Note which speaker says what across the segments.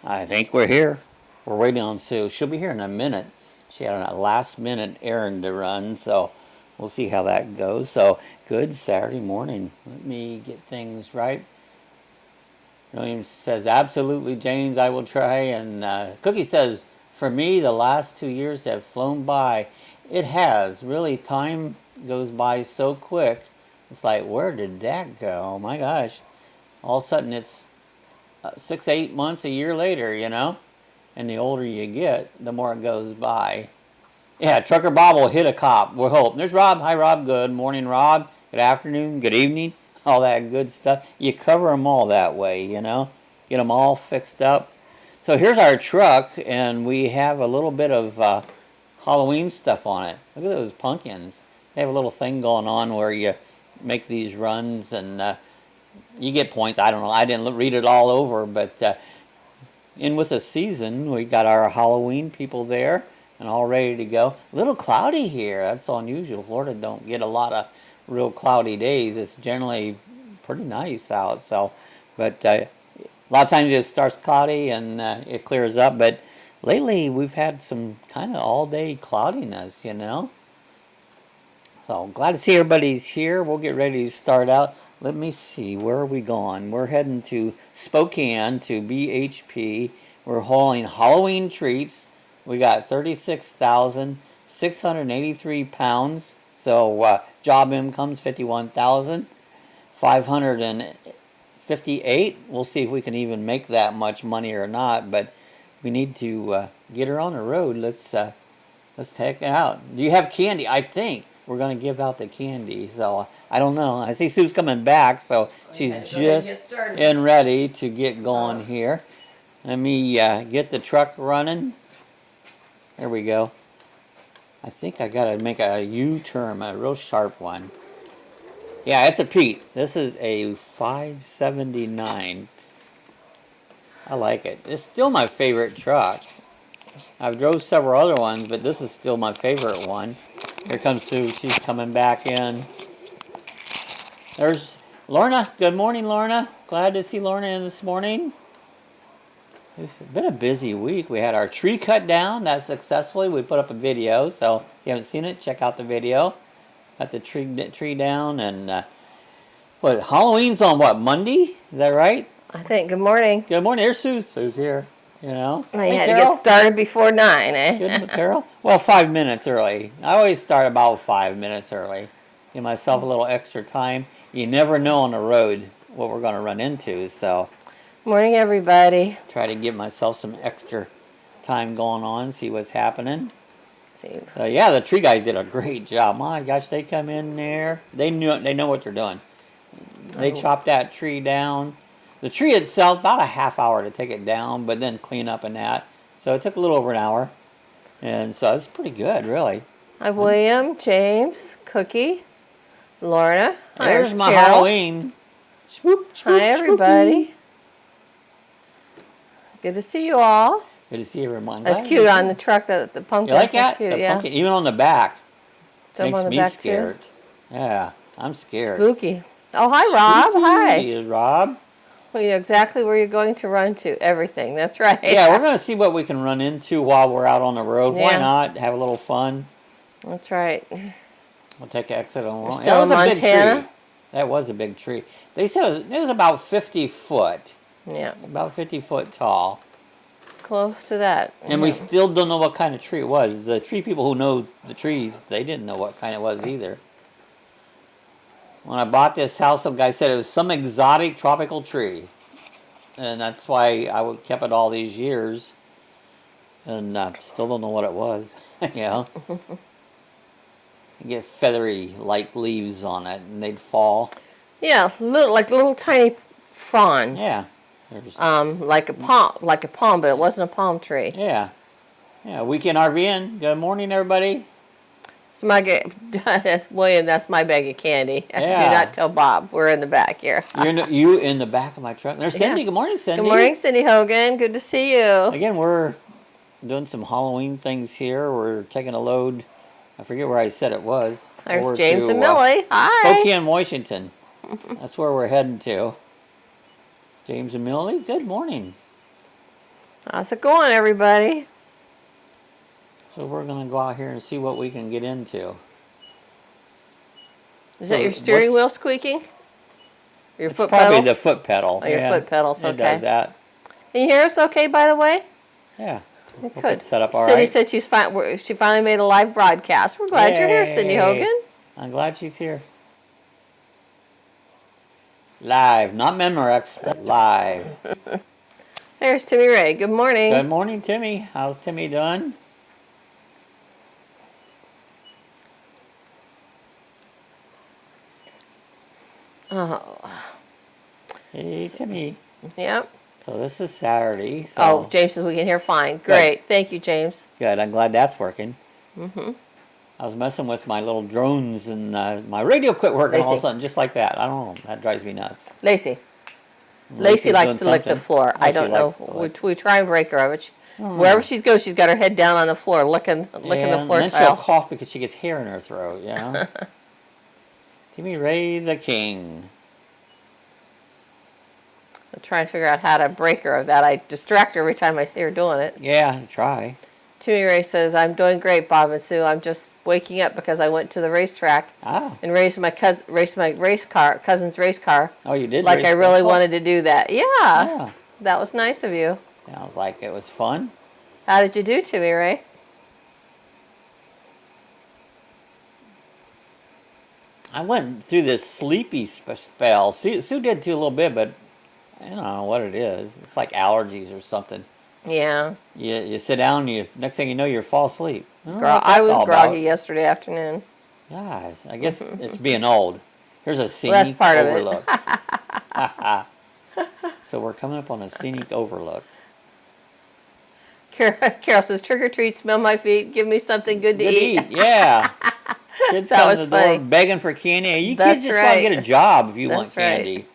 Speaker 1: I think we're here. We're waiting on Sue. She'll be here in a minute. She had a last-minute errand to run, so we'll see how that goes. So, good Saturday morning. Let me get things right. William says, absolutely, James, I will try. And Cookie says, for me, the last 2 years have flown by. It has. Really, time goes by so quick. It's like, where did that go? Oh, my gosh. All of a sudden, it's 6, 8 months, a year later, you know? And the older you get, the more it goes by. Yeah, Trucker Bob will hit a cop. We'll hope. There's Rob. Hi, Rob. Good morning, Rob. Good afternoon. Good evening. All that good stuff. You cover them all that way, you know? Get them all fixed up. So here's our truck, and we have a little bit of Halloween stuff on it. Look at those pumpkins. They have a little thing going on where you make these runs, and you get points. I don't know. I didn't read it all over, but in with the season, we got our Halloween people there and all ready to go. A little cloudy here. That's unusual. Florida don't get a lot of real cloudy days. It's generally pretty nice out. So, but a lot of times it starts cloudy and it clears up. But lately we've had some kind of all-day cloudiness, you know. So glad to see everybody's here. We'll get ready to start out. Let me see, where are we going? We're heading to Spokane to BHP. We're hauling Halloween treats. We got 36,683 pounds. So job income's 51,558. We'll see if we can even make that much money or not. But we need to get her on the road. Let's take it out. Do you have candy? I think we're going to give out the candy. So I don't know. I see Sue's coming back, so she's just in ready to get going here. Let me get the truck running. There we go. I think I got to make a U-turn, a real sharp one. Yeah, it's a Pete. This is a 579. I like it. It's still my favorite truck. I've drove several other ones, but this is still my favorite one. Here comes Sue. She's coming back in. There's Lorna. Good morning, Lorna. Glad to see Lorna in this morning. It's been a busy week. We had our tree cut down. That successfully. We put up a video, so if you haven't seen it, check out the video. Got the tree down, and what, Halloween's on what, Monday? Is that right?
Speaker 2: I think. Good morning.
Speaker 1: Good morning. There's Sue. Sue's here. You know.
Speaker 2: I had to get started before 9, eh?
Speaker 1: Good, Carol. Well, 5 minutes early. I always start about 5 minutes early. Give myself a little extra time. You never know on the road what we're going to run into, so.
Speaker 2: Morning, everybody.
Speaker 1: Try to give myself some extra time going on, see what's happening. Yeah, the tree guys did a great job. My gosh, they come in there. They know what they're doing. They chopped that tree down. The tree itself, about a half hour to take it down, but then clean up and that. So it took a little over an hour. And so it's pretty good, really.
Speaker 2: Hi, William, James, Cookie, Lorna.
Speaker 1: There's my
Speaker 2: Carol.
Speaker 1: Halloween. Swoop, swoop,
Speaker 2: hi, everybody.
Speaker 1: swoopy.
Speaker 2: Good to see you all.
Speaker 1: Good to see everyone.
Speaker 2: That's cute on the truck, the pumpkin.
Speaker 1: You like that?
Speaker 2: Cute,
Speaker 1: the
Speaker 2: yeah.
Speaker 1: pumpkin, even on the back.
Speaker 2: Jump
Speaker 1: makes
Speaker 2: on the
Speaker 1: me
Speaker 2: back
Speaker 1: scared.
Speaker 2: Too?
Speaker 1: Yeah, I'm scared.
Speaker 2: Spooky. Oh, hi, Rob.
Speaker 1: Spooky.
Speaker 2: Hi.
Speaker 1: Is Rob.
Speaker 2: Well, you know exactly where you're going to run to. Everything. That's right.
Speaker 1: Yeah, we're going to see what we can run into while we're out on the road.
Speaker 2: Yeah.
Speaker 1: Why not? Have a little fun.
Speaker 2: That's right.
Speaker 1: We'll take an exit on one.
Speaker 2: Still in
Speaker 1: That was a big
Speaker 2: Montana?
Speaker 1: tree. That was a big tree. They said it was about 50 foot.
Speaker 2: Yeah.
Speaker 1: About 50 foot tall.
Speaker 2: Close to that.
Speaker 1: And we still don't know what kind of tree it was. The tree people who know the trees, they didn't know what kind it was either. When I bought this house, some guy said it was some exotic tropical tree. And that's why I kept it all these years. And still don't know what it was. You know? You get feathery, light leaves on it, and they'd fall.
Speaker 2: Yeah, little tiny fronds.
Speaker 1: Yeah.
Speaker 2: Like a palm, but it wasn't a palm tree.
Speaker 1: Yeah. Yeah, weekend RVing. Good morning, everybody.
Speaker 2: It's my William. That's my bag of candy.
Speaker 1: Yeah.
Speaker 2: Do not tell Bob. We're in the back here.
Speaker 1: You in the back of my truck. There's Cindy.
Speaker 2: Yeah.
Speaker 1: Good morning, Cindy.
Speaker 2: Good morning, Cindy Hogan. Good to see you.
Speaker 1: Again, we're doing some Halloween things here. We're taking a load. I forget where I said it was.
Speaker 2: There's James and Millie. Hi.
Speaker 1: Spokane, Washington. That's where we're heading to. James and Millie, good morning.
Speaker 2: How's it going, everybody?
Speaker 1: So we're going to go out here and see what we can get into.
Speaker 2: Is that your steering wheel squeaking? Your foot pedal?
Speaker 1: It's probably the foot pedal.
Speaker 2: Oh, your foot pedals, okay.
Speaker 1: It does that.
Speaker 2: Can you hear us okay, by the way?
Speaker 1: Yeah.
Speaker 2: Good.
Speaker 1: Set up all
Speaker 2: Cindy
Speaker 1: right.
Speaker 2: said she finally made a live broadcast. We're glad you're here, Cindy Hogan.
Speaker 1: I'm glad she's here. Live. Not Memorex, but live.
Speaker 2: There's Timmy Ray. Good morning.
Speaker 1: Good morning, Timmy. How's Timmy doing?
Speaker 2: Oh.
Speaker 1: Hey, Timmy.
Speaker 2: Yep.
Speaker 1: So this is Saturday. So
Speaker 2: oh, James says we can hear fine. Great.
Speaker 1: Good.
Speaker 2: Thank you, James.
Speaker 1: Good. I'm glad that's working.
Speaker 2: Mm-hmm.
Speaker 1: I was messing with my little drones and my radio quit working all of a sudden, just like that. I don't know. That drives me nuts.
Speaker 2: Lacey
Speaker 1: Lacey's
Speaker 2: likes to lick the floor. I don't know. We try and break her of it. Wherever she goes, she's got her head down on the floor, licking the floor
Speaker 1: and then
Speaker 2: tile.
Speaker 1: she'll cough because she gets hair in her throat, you know? Timmy Ray the King.
Speaker 2: I'm trying to figure out how to break her of that. I distract her every time I see her doing it.
Speaker 1: Yeah, try.
Speaker 2: Timmy Ray says, I'm doing great, Bob and Sue. I'm just waking up because I went to the racetrack and raced my cousin's race car.
Speaker 1: Oh, you did?
Speaker 2: Like I really wanted to do that. Yeah. That was nice of you.
Speaker 1: Sounds like it was fun.
Speaker 2: How did you do, Timmy Ray?
Speaker 1: I went through this sleepy spell. Sue did too a little bit, but I don't know what it is. It's like allergies or something.
Speaker 2: Yeah.
Speaker 1: You sit down, and next thing you know, you fall asleep.
Speaker 2: I was groggy yesterday afternoon.
Speaker 1: Gosh, I guess it's being old. Here's a scenic overlook. So we're coming up on a scenic overlook.
Speaker 2: Carol says, trick or treat, smell my feet, give me something good to eat.
Speaker 1: Yeah. Kids come to the door begging for candy. You kids just want to get a job if you want candy.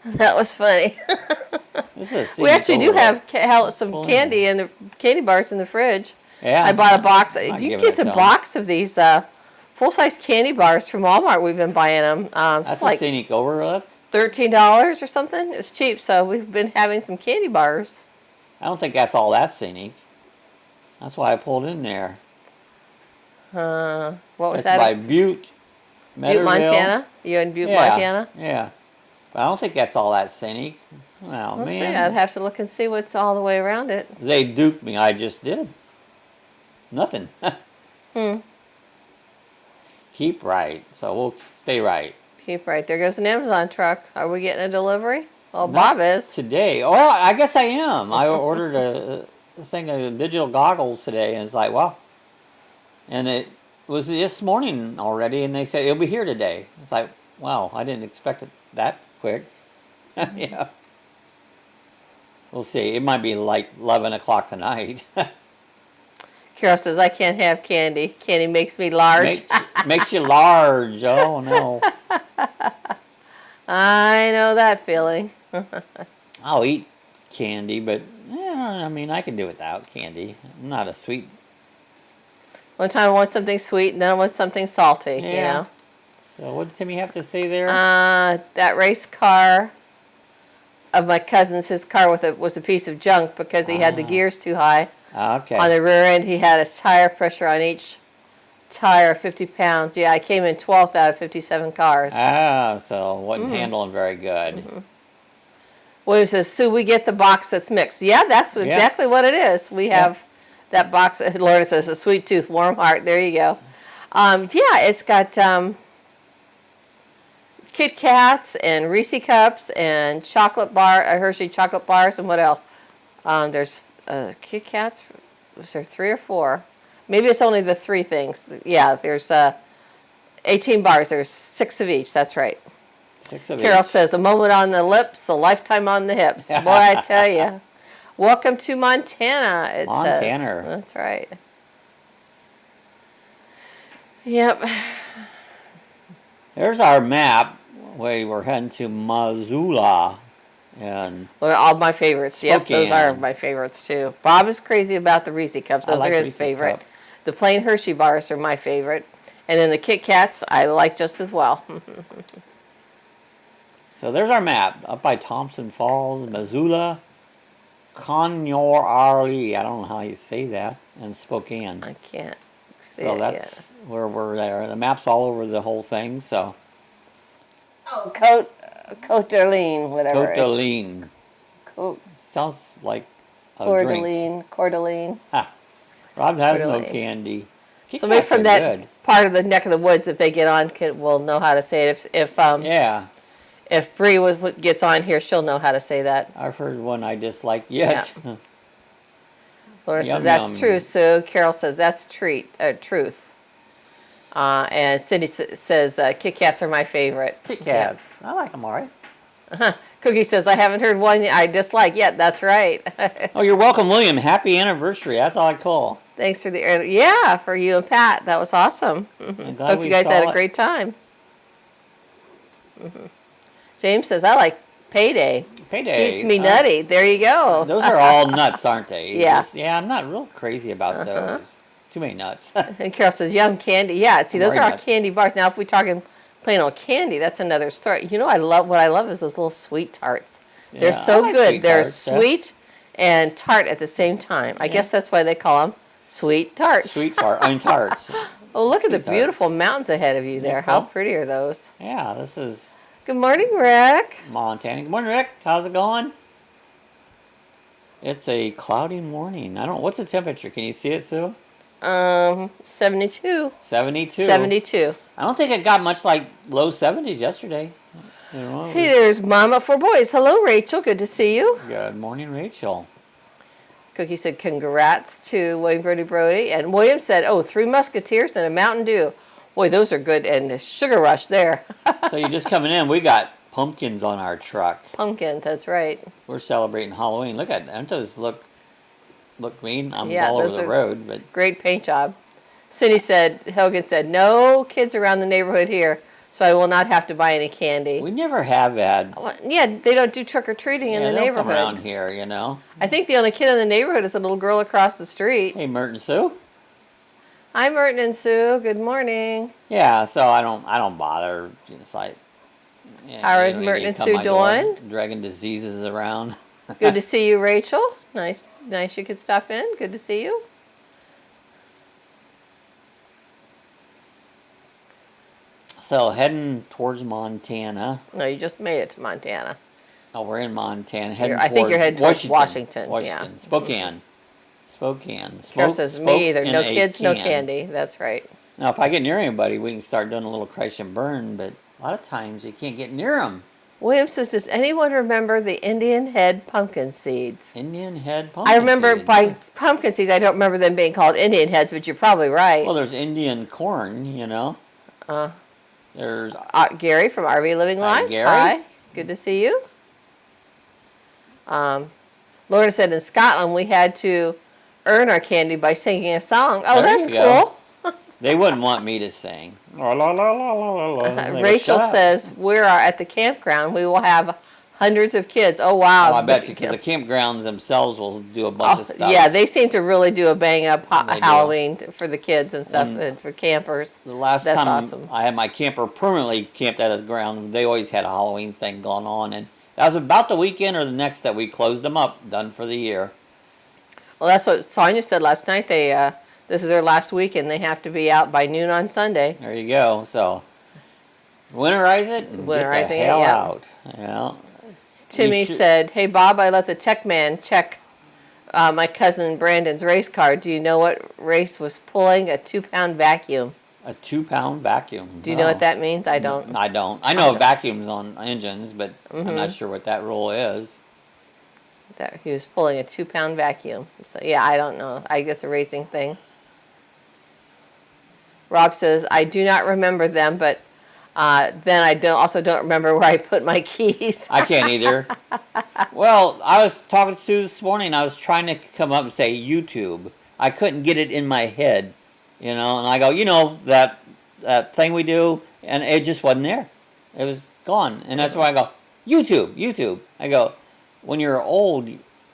Speaker 2: That was funny.
Speaker 1: We
Speaker 2: actually do have some candy in the candy bars in the fridge.
Speaker 1: Yeah.
Speaker 2: I bought a box. You can get the box of these full-size candy bars from Walmart. We've been buying them.
Speaker 1: That's like a scenic overlook.
Speaker 2: $13 or something. It's cheap, so we've been having some candy bars.
Speaker 1: I don't think that's all that scenic. That's why I pulled in there.
Speaker 2: What was
Speaker 1: that? It's by Butte,
Speaker 2: Montana? You in Butte, Montana?
Speaker 1: Yeah. But I don't think that's all that scenic. Oh, man.
Speaker 2: I'd have to look and see what's all the way around it.
Speaker 1: They duped me. I just did. Nothing. Keep right. So we'll stay right.
Speaker 2: Keep right. There goes an Amazon truck. Are we getting a delivery? Well, Bob is.
Speaker 1: Today. Oh, I guess I am. I ordered a thing of digital goggles today, and it's like, wow. And it was this morning already, and they said it'll be here today. It's like, wow, I didn't expect it that quick. Yeah. We'll see. It might be like 11 o'clock tonight.
Speaker 2: Carol says, I can't have candy. Candy makes me large.
Speaker 1: Makes you large. Oh, no.
Speaker 2: I know that feeling.
Speaker 1: I'll eat candy, but I mean, I can do without candy. I'm not a sweet.
Speaker 2: One time I want something sweet, and then I want something salty.
Speaker 1: Yeah.
Speaker 2: You know?
Speaker 1: So what did Timmy have to say there?
Speaker 2: That race car of my cousin's, his car was a piece of junk because he had the gears too high.
Speaker 1: Okay.
Speaker 2: On the rear end, he had a tire pressure on each tire, 50 pounds. Yeah, I came in 12th out of 57 cars.
Speaker 1: So wasn't handling very good.
Speaker 2: William says, Sue, we get the box that's mixed. Yeah, that's exactly what it is. We have that box. Lorna says, a sweet tooth, warm heart. There you go. It's got Kit Kats and Reese Cups and chocolate bar, Hershey chocolate bars, and what else? There's Kit Kats. Was there 3 or 4? Maybe it's only the 3 things. Yeah, there's 18 bars. There's 6 of each. That's right.
Speaker 1: 6 of each.
Speaker 2: Carol says, a moment on the lips, a lifetime on the hips. Boy, I tell you. Welcome to Montana, it says. That's right. Yep.
Speaker 1: There's our map. We're heading to Missoula. And
Speaker 2: all my favorites.
Speaker 1: Spokane.
Speaker 2: Yep, those are my favorites too. Bob is crazy about the Reese Cups. Those are his favorite.
Speaker 1: Cup.
Speaker 2: The plain Hershey bars are my favorite. And then the Kit Kats I like just as well.
Speaker 1: So there's our map. Up by Thompson Falls, Missoula. Conyorarly. I don't know how you say that. In Spokane.
Speaker 2: I can't see
Speaker 1: So
Speaker 2: it
Speaker 1: that's where we're there. The map's all over the whole thing. So.
Speaker 2: Oh, Cote d'Alene, whatever.
Speaker 1: Cote d'Alene. Sounds like a drink.
Speaker 2: Coeur d'Alene.
Speaker 1: Ah, Rob has
Speaker 2: Coeur
Speaker 1: no
Speaker 2: d'Alene.
Speaker 1: candy. Kit
Speaker 2: So maybe
Speaker 1: Kats
Speaker 2: from
Speaker 1: are
Speaker 2: that
Speaker 1: good.
Speaker 2: part of the neck of the woods, if they get on, will know how to say it.
Speaker 1: Yeah,
Speaker 2: If Bree gets on here, she'll know how to say that.
Speaker 1: I've heard one I dislike yet.
Speaker 2: Laura
Speaker 1: Yum,
Speaker 2: says that's
Speaker 1: yum.
Speaker 2: true, Sue. Carol says that's truth. And Cindy says Kit Kats are my favorite.
Speaker 1: Kit Kats. I like them all right.
Speaker 2: Cookie says I haven't heard one I dislike yet. That's right.
Speaker 1: Oh, you're welcome, William. Happy anniversary. That's all I call.
Speaker 2: Thanks for for you and Pat. That was awesome.
Speaker 1: I'm glad
Speaker 2: Hope
Speaker 1: we
Speaker 2: you guys
Speaker 1: saw
Speaker 2: had a
Speaker 1: it.
Speaker 2: great time. James says I like Payday.
Speaker 1: Payday.
Speaker 2: Keeps me nutty. There you go.
Speaker 1: Those are all nuts, aren't they?
Speaker 2: Yeah.
Speaker 1: Yeah, I'm not real crazy about those. Too many nuts.
Speaker 2: And Carol says yum candy. Yeah, see those
Speaker 1: Very
Speaker 2: are our
Speaker 1: nuts.
Speaker 2: candy bars. Now if we're talking plain old candy, that's another story. You know what I love is those little sweet tarts. They're
Speaker 1: Yeah,
Speaker 2: so
Speaker 1: I like
Speaker 2: good.
Speaker 1: sweet
Speaker 2: They're
Speaker 1: tarts, yeah.
Speaker 2: sweet and tart at the same time. I guess that's why they call them sweet tarts.
Speaker 1: Sweet tarts.
Speaker 2: Oh, look at the
Speaker 1: Sweet
Speaker 2: beautiful
Speaker 1: tarts.
Speaker 2: mountains ahead of you there.
Speaker 1: cool?
Speaker 2: How pretty are those?
Speaker 1: Yeah, this is
Speaker 2: Good morning, Rick.
Speaker 1: Montana. Good morning, Rick. How's it going? It's a cloudy morning. I don't know. What's the temperature? Can you see it, Sue?
Speaker 2: 72.
Speaker 1: 72.
Speaker 2: 72.
Speaker 1: I don't think it got much like low 70s yesterday. You know, it
Speaker 2: Hey,
Speaker 1: was-
Speaker 2: there's Mama for Boys. Hello, Rachel. Good to see you.
Speaker 1: Good morning, Rachel.
Speaker 2: Cookie said, congrats to William Brody. And William said, oh, 3 Musketeers and a Mountain Dew. Boy, those are good. And the Sugar Rush there.
Speaker 1: So you're just coming in. We got pumpkins on our truck.
Speaker 2: Pumpkins, that's right.
Speaker 1: We're celebrating Halloween. Look at them. Those look mean. I'm
Speaker 2: Yeah,
Speaker 1: all over
Speaker 2: those
Speaker 1: the
Speaker 2: are-
Speaker 1: road, but
Speaker 2: Great paint job. Hogan said, no kids around the neighborhood here, so I will not have to buy any candy.
Speaker 1: we never have had.
Speaker 2: Well, yeah, they don't do trick-or-treating in the
Speaker 1: they don't come
Speaker 2: neighborhood.
Speaker 1: around here, you know.
Speaker 2: I think the only kid in the neighborhood is a little girl across the street.
Speaker 1: Hey, Merton Sue.
Speaker 2: Hi, Merton and Sue. Good morning.
Speaker 1: Yeah, so I don't bother. It's like, yeah,
Speaker 2: How are
Speaker 1: you don't
Speaker 2: Merton
Speaker 1: need
Speaker 2: and
Speaker 1: to come
Speaker 2: Sue
Speaker 1: my door
Speaker 2: doing?
Speaker 1: Dragging diseases around.
Speaker 2: Good to see you, Rachel. Nice you could stop in. Good to see you.
Speaker 1: So heading towards Montana.
Speaker 2: No, you just made it to Montana.
Speaker 1: Oh, we're in Montana. Heading
Speaker 2: I think you're
Speaker 1: towards
Speaker 2: heading towards Washington, yeah.
Speaker 1: Spokane.
Speaker 2: Carol says, me either. No
Speaker 1: in a
Speaker 2: kids, no
Speaker 1: can.
Speaker 2: candy. That's right.
Speaker 1: Now, if I get near anybody, we can start doing a little crash and burn, but a lot of times you can't get near them.
Speaker 2: William says, does anyone remember the Indian head pumpkin seeds?
Speaker 1: Indian head pumpkin
Speaker 2: I remember
Speaker 1: seeds.
Speaker 2: buying pumpkin seeds. I don't remember them being called Indian heads, but you're probably right.
Speaker 1: Well, there's Indian corn, you know. There's
Speaker 2: Gary from RV Living
Speaker 1: Hi,
Speaker 2: Life.
Speaker 1: Gary.
Speaker 2: Hi. Good to see you. Laura said in Scotland we had to earn our candy by singing a song. Oh,
Speaker 1: There
Speaker 2: that's
Speaker 1: you go.
Speaker 2: cool.
Speaker 1: They wouldn't want me to sing. La, la, la, la, la, la. They go,
Speaker 2: Rachel
Speaker 1: "Shut up."
Speaker 2: says we are at the campground. We will have hundreds of kids. Oh, wow.
Speaker 1: Oh, I bet you, because the campgrounds themselves will do a bunch of stuff.
Speaker 2: Yeah, they seem to really do a bang-up
Speaker 1: They do.
Speaker 2: Halloween for the kids and stuff, and for campers.
Speaker 1: The last
Speaker 2: That's
Speaker 1: time
Speaker 2: awesome.
Speaker 1: I had my camper permanently camped at the ground, they always had a Halloween thing going on, and that was about the weekend or the next that we closed them up, done for the year.
Speaker 2: Well, that's what Sonia said last night. This is their last week, and they have to be out by noon on Sunday.
Speaker 1: There you go. So winterize it and
Speaker 2: Winterizing
Speaker 1: get
Speaker 2: it,
Speaker 1: the hell
Speaker 2: yeah.
Speaker 1: out. You know?
Speaker 2: Timmy said, hey, Bob, I let the tech man check my cousin Brandon's race car. Do you know what race was pulling? A 2-pound vacuum.
Speaker 1: A 2-pound vacuum.
Speaker 2: Do you know what that means? I don't.
Speaker 1: I don't. I know vacuums on engines, but I'm
Speaker 2: Mm-hmm.
Speaker 1: not sure what that rule is.
Speaker 2: That he was pulling a 2-pound vacuum. So, yeah, I don't know. I guess a racing thing. Rob says, I do not remember them, but then I also don't remember where I put my keys.
Speaker 1: I can't either. Well, I was talking to Sue this morning. I was trying to come up and say YouTube. I couldn't get it in my head, you know. And I go, you know, that thing we do, and it just wasn't there. It was gone. And that's why I go, YouTube. I go, when you're old,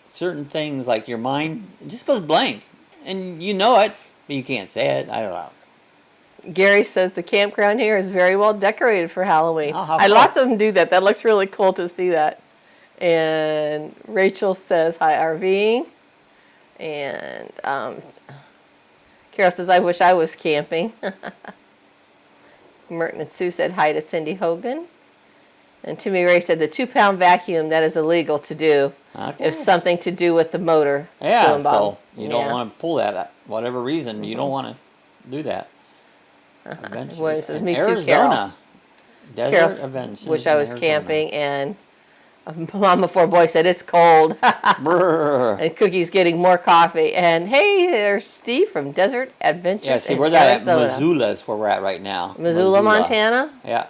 Speaker 1: certain things like your mind, it just goes blank. And you know it, but you can't say it. I don't know.
Speaker 2: Gary says the campground here is very well decorated for Halloween.
Speaker 1: Oh, how cool.
Speaker 2: Lots of them do that. That looks really cool to see that. And Rachel says, hi, RVing. And Carol says, I wish I was camping. Merton and Sue said hi to Cindy Hogan. And Timmy Ray said the 2-pound vacuum, that is illegal to do.
Speaker 1: Okay.
Speaker 2: If something to do with the motor.
Speaker 1: Yeah, so you don't want to pull that, whatever reason, you don't want to do that.
Speaker 2: William says, me too,
Speaker 1: Arizona.
Speaker 2: Carol.
Speaker 1: Desert Adventures.
Speaker 2: Wish I was
Speaker 1: Arizona.
Speaker 2: camping. And Mama Four Boy said, it's cold.
Speaker 1: Brr.
Speaker 2: And Cookie's getting more coffee. And hey, there's Steve from Desert Adventures.
Speaker 1: Yeah, see,
Speaker 2: in
Speaker 1: we're at
Speaker 2: Arizona.
Speaker 1: Missoula is where we're at right now.
Speaker 2: Missoula, Montana.
Speaker 1: Yeah,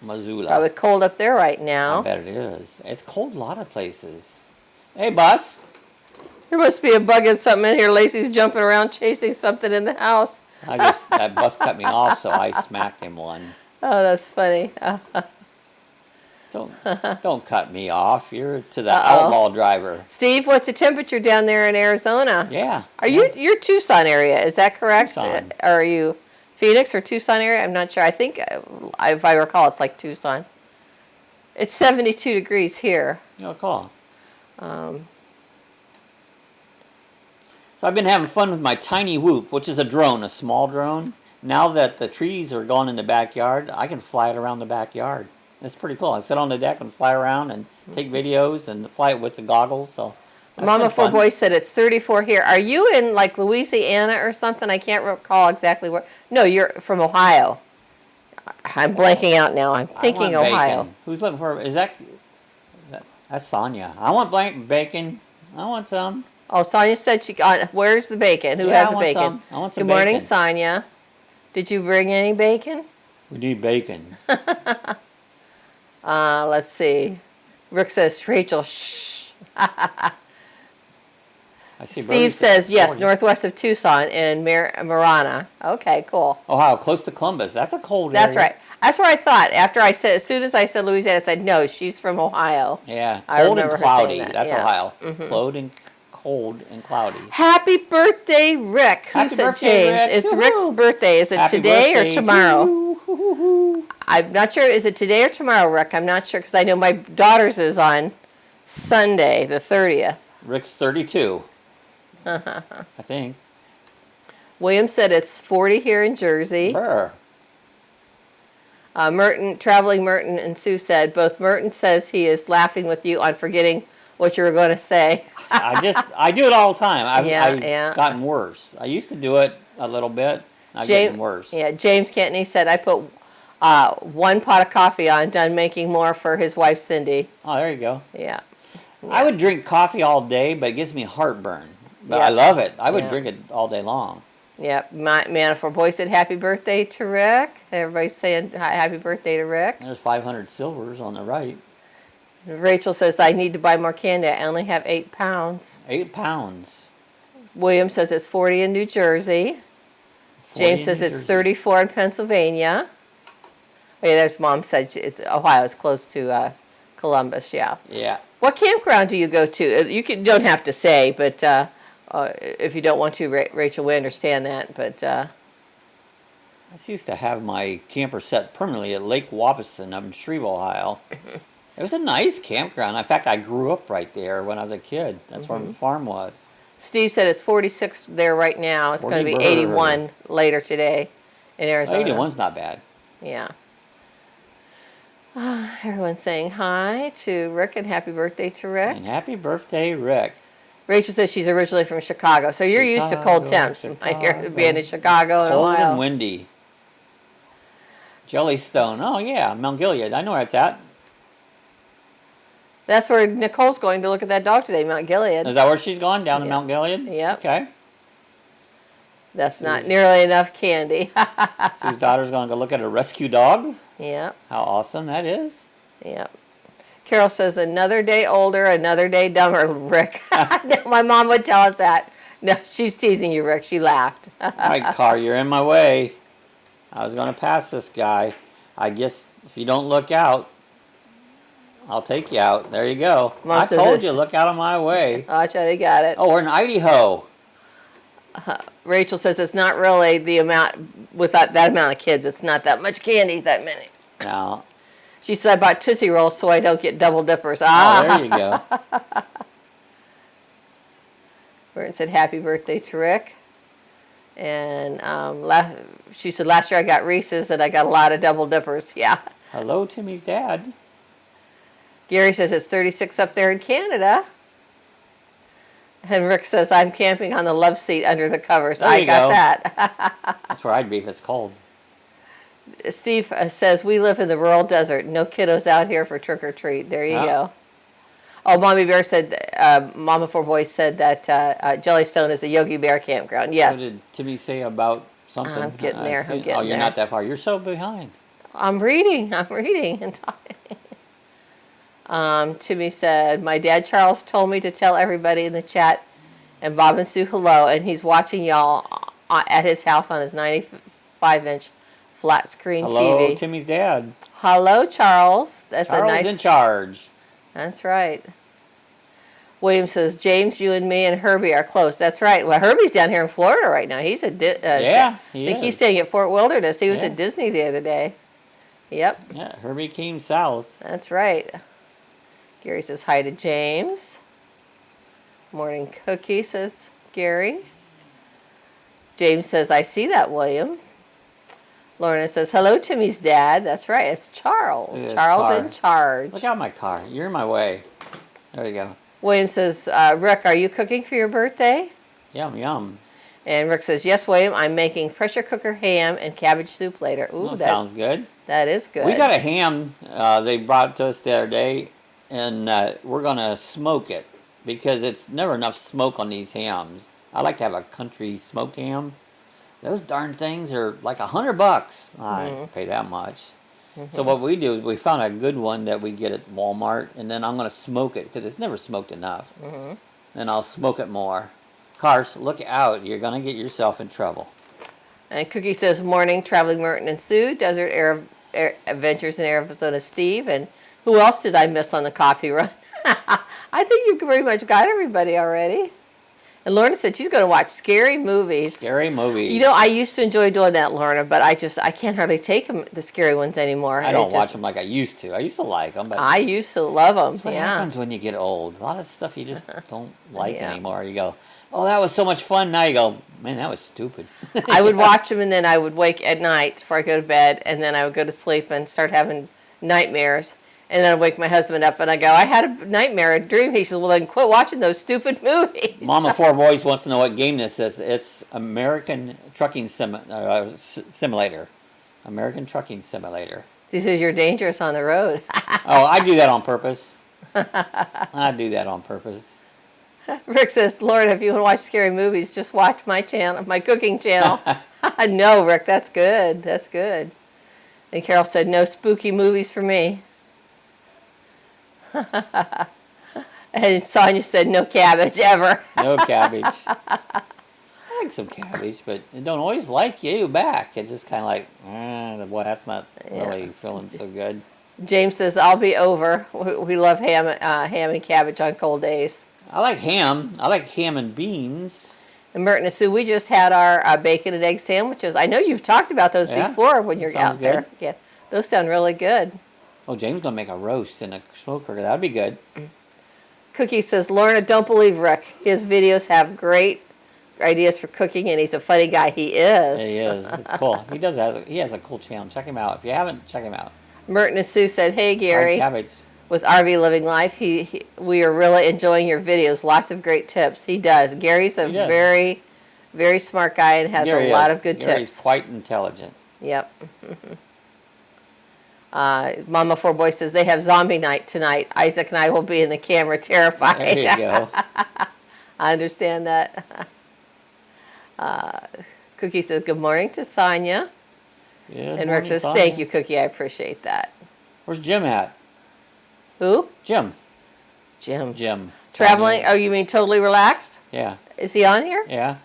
Speaker 1: Missoula.
Speaker 2: Probably cold up there right now.
Speaker 1: I bet it is. It's cold a lot of places. Hey, Bus.
Speaker 2: There must be a bug in something in here. Lacey's jumping around chasing something in the house.
Speaker 1: That bus cut me off, so I smacked him one.
Speaker 2: Oh, that's funny.
Speaker 1: Don't cut me off. You're to the outlaw driver.
Speaker 2: Steve, what's the temperature down there in Arizona?
Speaker 1: Yeah.
Speaker 2: You're Tucson area, is that correct?
Speaker 1: Tucson.
Speaker 2: Or are you Phoenix or Tucson area? I'm not sure. I think, if I recall, it's like Tucson. It's 72 degrees here.
Speaker 1: No call. So I've been having fun with my tiny Whoop, which is a drone, a small drone. Now that the trees are gone in the backyard, I can fly it around the backyard. It's pretty cool. I sit on the deck and fly around and take videos and fly it with the goggles. So
Speaker 2: Mama Four Boys said it's 34 here. Are you in like Louisiana or something? I can't recall exactly where. No, you're from Ohio. I'm blanking out now. I'm thinking Ohio.
Speaker 1: Bacon. Who's looking for? Is that's Sonia? I want bacon. I want some.
Speaker 2: Oh, Sonia said she got. Where's the bacon? Who has the bacon?
Speaker 1: Some. I want some.
Speaker 2: Good morning,
Speaker 1: bacon.
Speaker 2: Sonia. Did you bring any bacon?
Speaker 1: We need bacon.
Speaker 2: Let's see. Rick says, Rachel, shh.
Speaker 1: I see.
Speaker 2: Steve says, yes, northwest of Tucson in Marana. Okay, cool.
Speaker 1: Ohio, close to Columbus. That's a cold area.
Speaker 2: That's right. That's what I thought. As soon as I said Louisiana, I said, no, she's from Ohio.
Speaker 1: Yeah,
Speaker 2: I
Speaker 1: cold and
Speaker 2: remember her
Speaker 1: cloudy.
Speaker 2: saying that,
Speaker 1: That's
Speaker 2: yeah.
Speaker 1: Ohio. Cold and cloudy.
Speaker 2: Happy birthday, Rick. Who
Speaker 1: Happy
Speaker 2: said
Speaker 1: birthday,
Speaker 2: James?
Speaker 1: Rick.
Speaker 2: It's
Speaker 1: Woo-hoo.
Speaker 2: Rick's birthday. Is it
Speaker 1: Happy
Speaker 2: today or
Speaker 1: birthday
Speaker 2: tomorrow?
Speaker 1: to you.
Speaker 2: I'm not sure. Is it today or tomorrow, Rick? I'm not sure because I know my daughter's is on Sunday, the 30th.
Speaker 1: Rick's 32. I think.
Speaker 2: William said it's 40 here in Jersey.
Speaker 1: Brr.
Speaker 2: Traveling Merton and Sue said, both Merton says he is laughing with you on forgetting what you were going to say.
Speaker 1: I do it all the time. I've
Speaker 2: Yeah.
Speaker 1: gotten worse. I used to do it a little bit. I've gotten worse.
Speaker 2: Yeah, James Kentney said, I put 1 pot of coffee on, done making more for his wife, Cindy.
Speaker 1: Oh, there you go.
Speaker 2: Yeah.
Speaker 1: I would drink coffee all day, but it gives me heartburn. But
Speaker 2: Yeah.
Speaker 1: I love it. I would
Speaker 2: Yeah.
Speaker 1: drink it all day long.
Speaker 2: Yep. Manifold Boy said, happy birthday to Rick. Everybody's saying happy birthday to Rick.
Speaker 1: There's 500 silvers on the right.
Speaker 2: Rachel says, I need to buy more candy. I only have 8 pounds.
Speaker 1: 8 pounds.
Speaker 2: William says it's 40 in New Jersey.
Speaker 1: 40
Speaker 2: James
Speaker 1: in
Speaker 2: says
Speaker 1: New
Speaker 2: it's
Speaker 1: Jersey.
Speaker 2: 34 in Pennsylvania. Oh, yeah, there's Mom said it's Ohio. It's close to Columbus, yeah.
Speaker 1: Yeah.
Speaker 2: What campground do you go to? You don't have to say, but if you don't want to, Rachel, we understand that. But
Speaker 1: I used to have my camper set permanently at Lake Waupason up in Shreveport, Ohio. It was a nice campground. In fact, I grew up right there when I was a kid. That's where my farm was.
Speaker 2: Steve said it's 46 there right now. It's going to be 81 later today in Arizona.
Speaker 1: 81's not bad.
Speaker 2: Yeah. Everyone's saying hi to Rick and happy birthday to Rick.
Speaker 1: And happy birthday, Rick.
Speaker 2: Rachel says she's originally from Chicago, so you're used to cold temps. Being in Chicago and
Speaker 1: Cold
Speaker 2: Ohio.
Speaker 1: and windy. Jellystone. Oh, yeah, Mount Gilead. I know where it's at.
Speaker 2: That's where Nicole's going to look at that dog today, Mount Gilead.
Speaker 1: Is that where she's gone? Down to
Speaker 2: Yeah.
Speaker 1: Mount Gilead?
Speaker 2: Yep.
Speaker 1: Okay.
Speaker 2: That's not nearly enough candy.
Speaker 1: Sue's daughter's going to go look at a rescue dog.
Speaker 2: Yep.
Speaker 1: How awesome that is.
Speaker 2: Yep. Carol says, another day older, another day dumber, Rick. My mom would tell us that. No, she's teasing you, Rick. She laughed.
Speaker 1: All right, car, you're in my way. I was going to pass this guy. I guess if you don't look out, I'll take you out. There you go.
Speaker 2: Mom
Speaker 1: I
Speaker 2: says
Speaker 1: told
Speaker 2: it-
Speaker 1: you, look out of my way.
Speaker 2: Oh, they got it.
Speaker 1: Oh, we're in Idaho.
Speaker 2: Rachel says it's not really the amount, with that amount of kids, it's not that much candy, that many.
Speaker 1: Now,
Speaker 2: She said, I bought Tootsie Rolls so I don't get double dippers.
Speaker 1: Oh, there you go.
Speaker 2: Burton said, happy birthday to Rick. And she said, last year I got Reese's and I got a lot of double dippers. Yeah.
Speaker 1: Hello, Timmy's dad.
Speaker 2: Gary says it's 36 up there in Canada. And Rick says, I'm camping on the love seat under the covers.
Speaker 1: There
Speaker 2: I
Speaker 1: you
Speaker 2: got
Speaker 1: go.
Speaker 2: that.
Speaker 1: That's where I'd be if it's cold.
Speaker 2: Steve says, we live in the rural desert. No kiddos out here for trick or treat. There you go. Oh, Mommy Bear said, Mama Four Boys said that Jellystone is a Yogi Bear campground. Yes.
Speaker 1: What did Timmy say about something?
Speaker 2: I'm getting there. I'm getting
Speaker 1: oh, you're
Speaker 2: there.
Speaker 1: not that far. You're so behind.
Speaker 2: I'm reading and talking. Timmy said, my dad Charles told me to tell everybody in the chat and Bob and Sue hello, and he's watching y'all at his house on his 95-inch flat screen
Speaker 1: Hello,
Speaker 2: TV.
Speaker 1: Timmy's dad.
Speaker 2: Hello, Charles. That's
Speaker 1: Charles
Speaker 2: a nice.
Speaker 1: in charge.
Speaker 2: That's right. William says, James, you and me and Herbie are close. That's right. Well, Herbie's down here in Florida right now. He's at
Speaker 1: yeah,
Speaker 2: I think he's staying at Fort Wilderness. He was at Disney the other day. Yep.
Speaker 1: Yeah, Herbie came south.
Speaker 2: That's right. Gary says hi to James. Morning cookie, says Gary. James says, I see that, William. Lorna says, hello, Timmy's dad. That's right. It's Charles. Charles in charge.
Speaker 1: Look out my car. You're in my way. There you go.
Speaker 2: William says, Rick, are you cooking for your birthday?
Speaker 1: Yum, yum.
Speaker 2: And Rick says, yes, William, I'm making pressure cooker ham and cabbage soup later. Ooh,
Speaker 1: That sounds good.
Speaker 2: That is good.
Speaker 1: We got a ham they brought to us the other day, and we're going to smoke it because it's never enough smoke on these hams. I like to have a country smoked ham. Those darn things are like $100. I don't pay that much. So what we do is we found a good one that we get at Walmart, and then I'm going to smoke it because it's never smoked enough. Then I'll smoke it more. Cars, look out. You're going to get yourself in trouble.
Speaker 2: And Cookie says, morning, traveling Merton and Sue, Desert Air Adventures in Arizona Steve. And who else did I miss on the coffee run? I think you pretty much got everybody already. And Lorna said she's going to watch scary movies.
Speaker 1: Scary movies.
Speaker 2: You know, I used to enjoy doing that, Lorna, but I can't hardly take the scary ones anymore.
Speaker 1: I don't watch them like I used to. I used to like them, but
Speaker 2: I used to love them.
Speaker 1: that's what happens when you get old. A lot of stuff you just don't like anymore. You go, oh, that was so much fun. Now you go, man, that was stupid.
Speaker 2: I would watch them, and then I would wake at night before I go to bed, and then I would go to sleep and start having nightmares. And then I'd wake my husband up, and I go, I had a nightmare, a dream. He says, well, then quit watching those stupid movies.
Speaker 1: Mama Four Boys wants to know what game this is. It's American Trucking Simulator. American Trucking Simulator.
Speaker 2: He says, you're dangerous on the road.
Speaker 1: Oh, I do that on purpose. I do that on purpose.
Speaker 2: Rick says, Lord, if you want to watch scary movies, just watch my channel, my cooking channel. No, Rick, that's good. That's good. And Carol said, no spooky movies for me. And Sonia said, no cabbage ever.
Speaker 1: No cabbage. I like some cabbage, but it don't always like you back. It's just kind of like, boy, that's not really feeling so good.
Speaker 2: James says, I'll be over. We love ham and cabbage on cold days.
Speaker 1: I like ham. I like ham and beans.
Speaker 2: And Merton and Sue, we just had our bacon and egg sandwiches. I know you've talked about those before when you're out there. Yeah, those sound really good.
Speaker 1: Oh, James going to make a roast in a smoker. That'd be good.
Speaker 2: Cookie says, Lorna, don't believe Rick. His videos have great ideas for cooking, and he's a funny guy. He is.
Speaker 1: He is. It's cool. He has a cool channel. Check him out. If you haven't, check him out.
Speaker 2: Merton and Sue said, hey, Gary.
Speaker 1: Cabbage.
Speaker 2: With RV Living Life, we are really enjoying your videos. Lots of great tips. He does. Gary's a very, very smart guy and has a lot of good tips.
Speaker 1: Gary's quite intelligent.
Speaker 2: Yep. Mama Four Boy says they have zombie night tonight. Isaac and I will be in the camera terrified.
Speaker 1: There you go.
Speaker 2: I understand that. Cookie says good morning to Sonia. And Rick says, thank you, Cookie. I appreciate that.
Speaker 1: Where's Jim at?
Speaker 2: Who?
Speaker 1: Jim.
Speaker 2: Jim. Traveling? Oh, you mean totally relaxed?
Speaker 1: Yeah.
Speaker 2: Is he on here?
Speaker 1: Yeah.